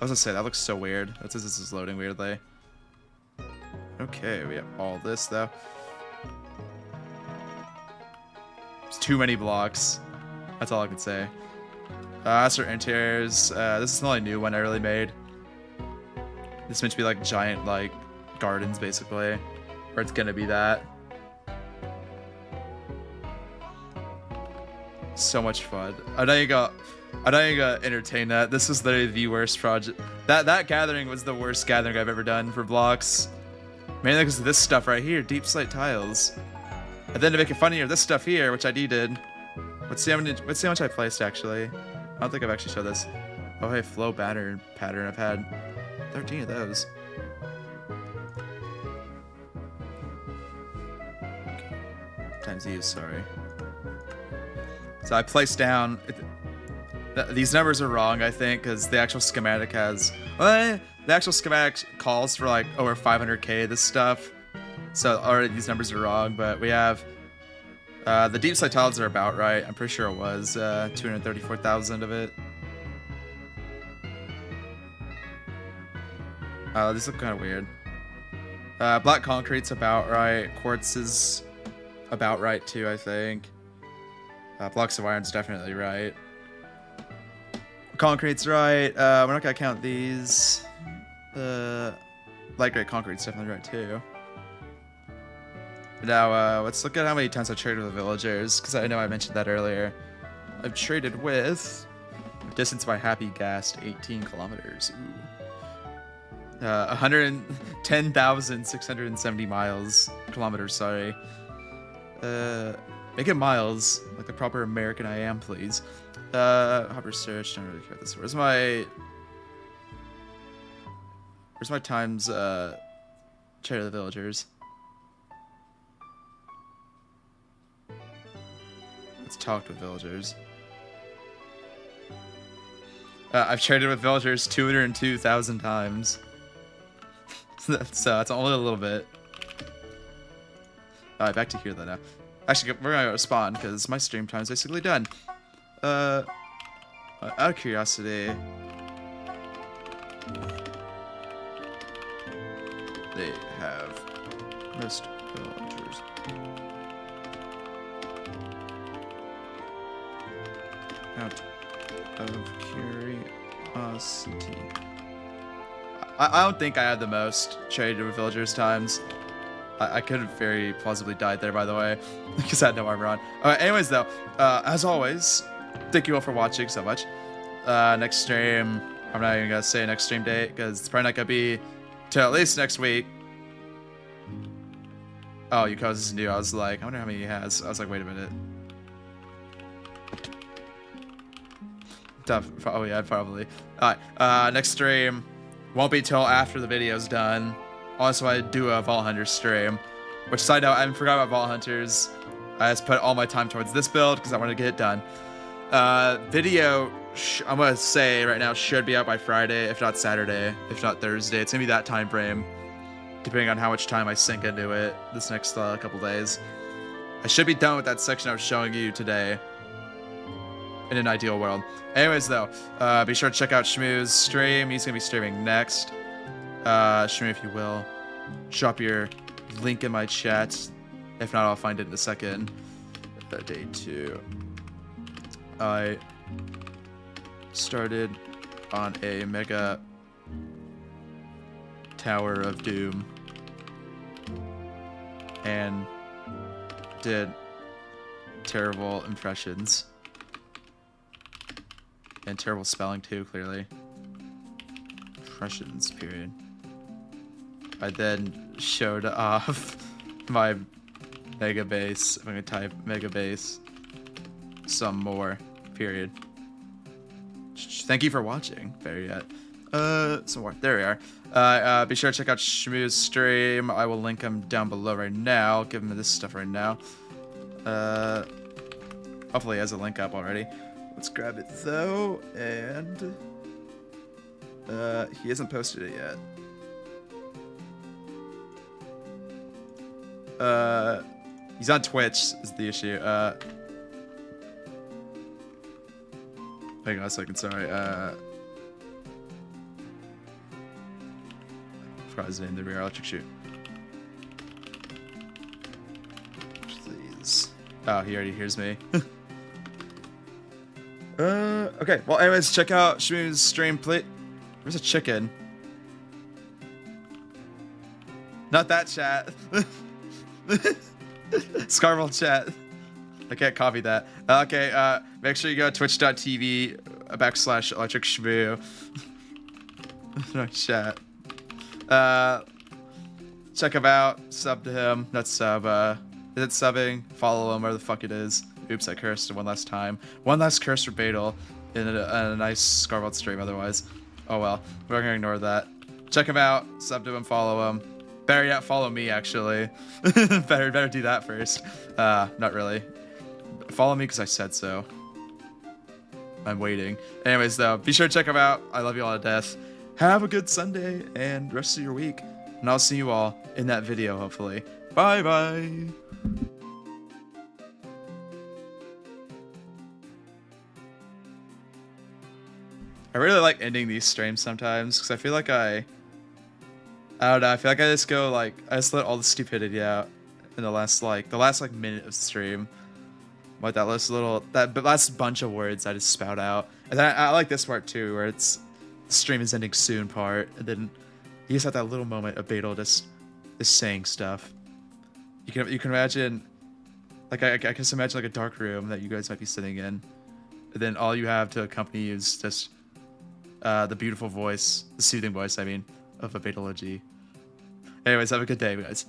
I was gonna say, that looks so weird. That's this is loading weirdly. Okay, we have all this though. There's too many blocks. That's all I can say. As for interiors, this is the only new one I really made. This is meant to be like giant like gardens basically. Or it's gonna be that. So much fun. I don't even gonna entertain that. This was literally the worst project. That gathering was the worst gathering I've ever done for blocks. Mainly because of this stuff right here, deep slate tiles. And then to make it funnier, this stuff here, which I did. Let's see how much I placed actually. I don't think I've actually showed this. Oh hey, flow pattern. I've had 13 of those. Times use, sorry. So I placed down. These numbers are wrong, I think, because the actual schematic has. Well, the actual schematic calls for like over 500k this stuff. So already these numbers are wrong, but we have the deep slate tiles are about right. I'm pretty sure it was 234,000 of it. These look kind of weird. Black concrete's about right. Quartz is about right too, I think. Blocks of iron's definitely right. Concrete's right. We're not gonna count these. Light gray concrete's definitely right too. Now, let's look at how many times I've traded with the villagers, because I know I mentioned that earlier. I've traded with distance by happy gassed 18 kilometers. Ooh. 110,670 kilometers, sorry. Make it miles, like the proper American I am, please. Hopper search, don't really care this. Where's my times, trade of the villagers? Let's talk with villagers. I've traded with villagers 202,000 times. So that's only a little bit. Alright, back to here though now. Actually, we're gonna go spawn because my stream time's basically done. Out of curiosity, they have most villagers. Out of curiosity. I don't think I had the most traded with villagers times. I could have very plausibly died there, by the way, because I had no armor on. Anyways, though, as always, thank you all for watching so much. Next stream, I'm not even gonna say next stream date because it's probably not gonna be till at least next week. Oh, Yukos is new. I was like, I wonder how many he has. I was like, wait a minute. Oh yeah, probably. Alright, next stream won't be till after the video's done. Also, I do a Vault Hunter stream. Which, side note, I forgot about Vault Hunters. I just put all my time towards this build because I want to get it done. Video, I'm going to say right now, should be out by Friday, if not Saturday, if not Thursday. It's going to be that time frame, depending on how much time I sink into it this next couple days. I should be done with that section I was showing you today. In an ideal world. Anyways, though, be sure to check out Shmoo's stream. He's going to be streaming next. Shmoo, if you will, drop your link in my chat. If not, I'll find it in a second. Day 2. I started on a mega Tower of Doom and did terrible impressions. And terrible spelling too, clearly. Impressions, period. I then showed off my mega base. I'm gonna type mega base. Some more, period. Thank you for watching. Better yet. Some more. There we are. Be sure to check out Shmoo's stream. I will link him down below right now. I'll give him this stuff right now. Hopefully he has a link up already. Let's grab it though, and he hasn't posted it yet. He's on Twitch is the issue. Hang on a second, sorry. Forgot his name, the rear electric shoot. Please. Oh, he already hears me. Okay. Well, anyways, check out Shmoo's stream, please. Where's a chicken? Not that chat. Scarvel chat. I can't copy that. Okay, make sure you go to twitch.tv/electric shmoo. No chat. Check him out. Sub to him. Not sub. Is it subbing? Follow him, where the fuck it is. Oops, I cursed one last time. One last curse for Badal in a nice Scarvel stream otherwise. Oh well, we're gonna ignore that. Check him out. Sub to him, follow him. Better yet, follow me actually. better do that first. Not really. Follow me because I said so. I'm waiting. Anyways though, be sure to check him out. I love you all to death. Have a good Sunday and rest of your week. And I'll see you all in that video hopefully. Bye bye. I really like ending these streams sometimes because I feel like I don't know. I feel like I just go like I just let all the stupidity out in the last minute of the stream. Like that last bunch of words I just spout out. And then I like this part too, where it's the stream is ending soon part, and then you just have that little moment of Badal just saying stuff. You can imagine, like I can just imagine like a dark room that you guys might be sitting in, and then all you have to accompany you is just the beautiful voice, the soothing voice, I mean, of a Badal OG. Anyways, have a good day, guys.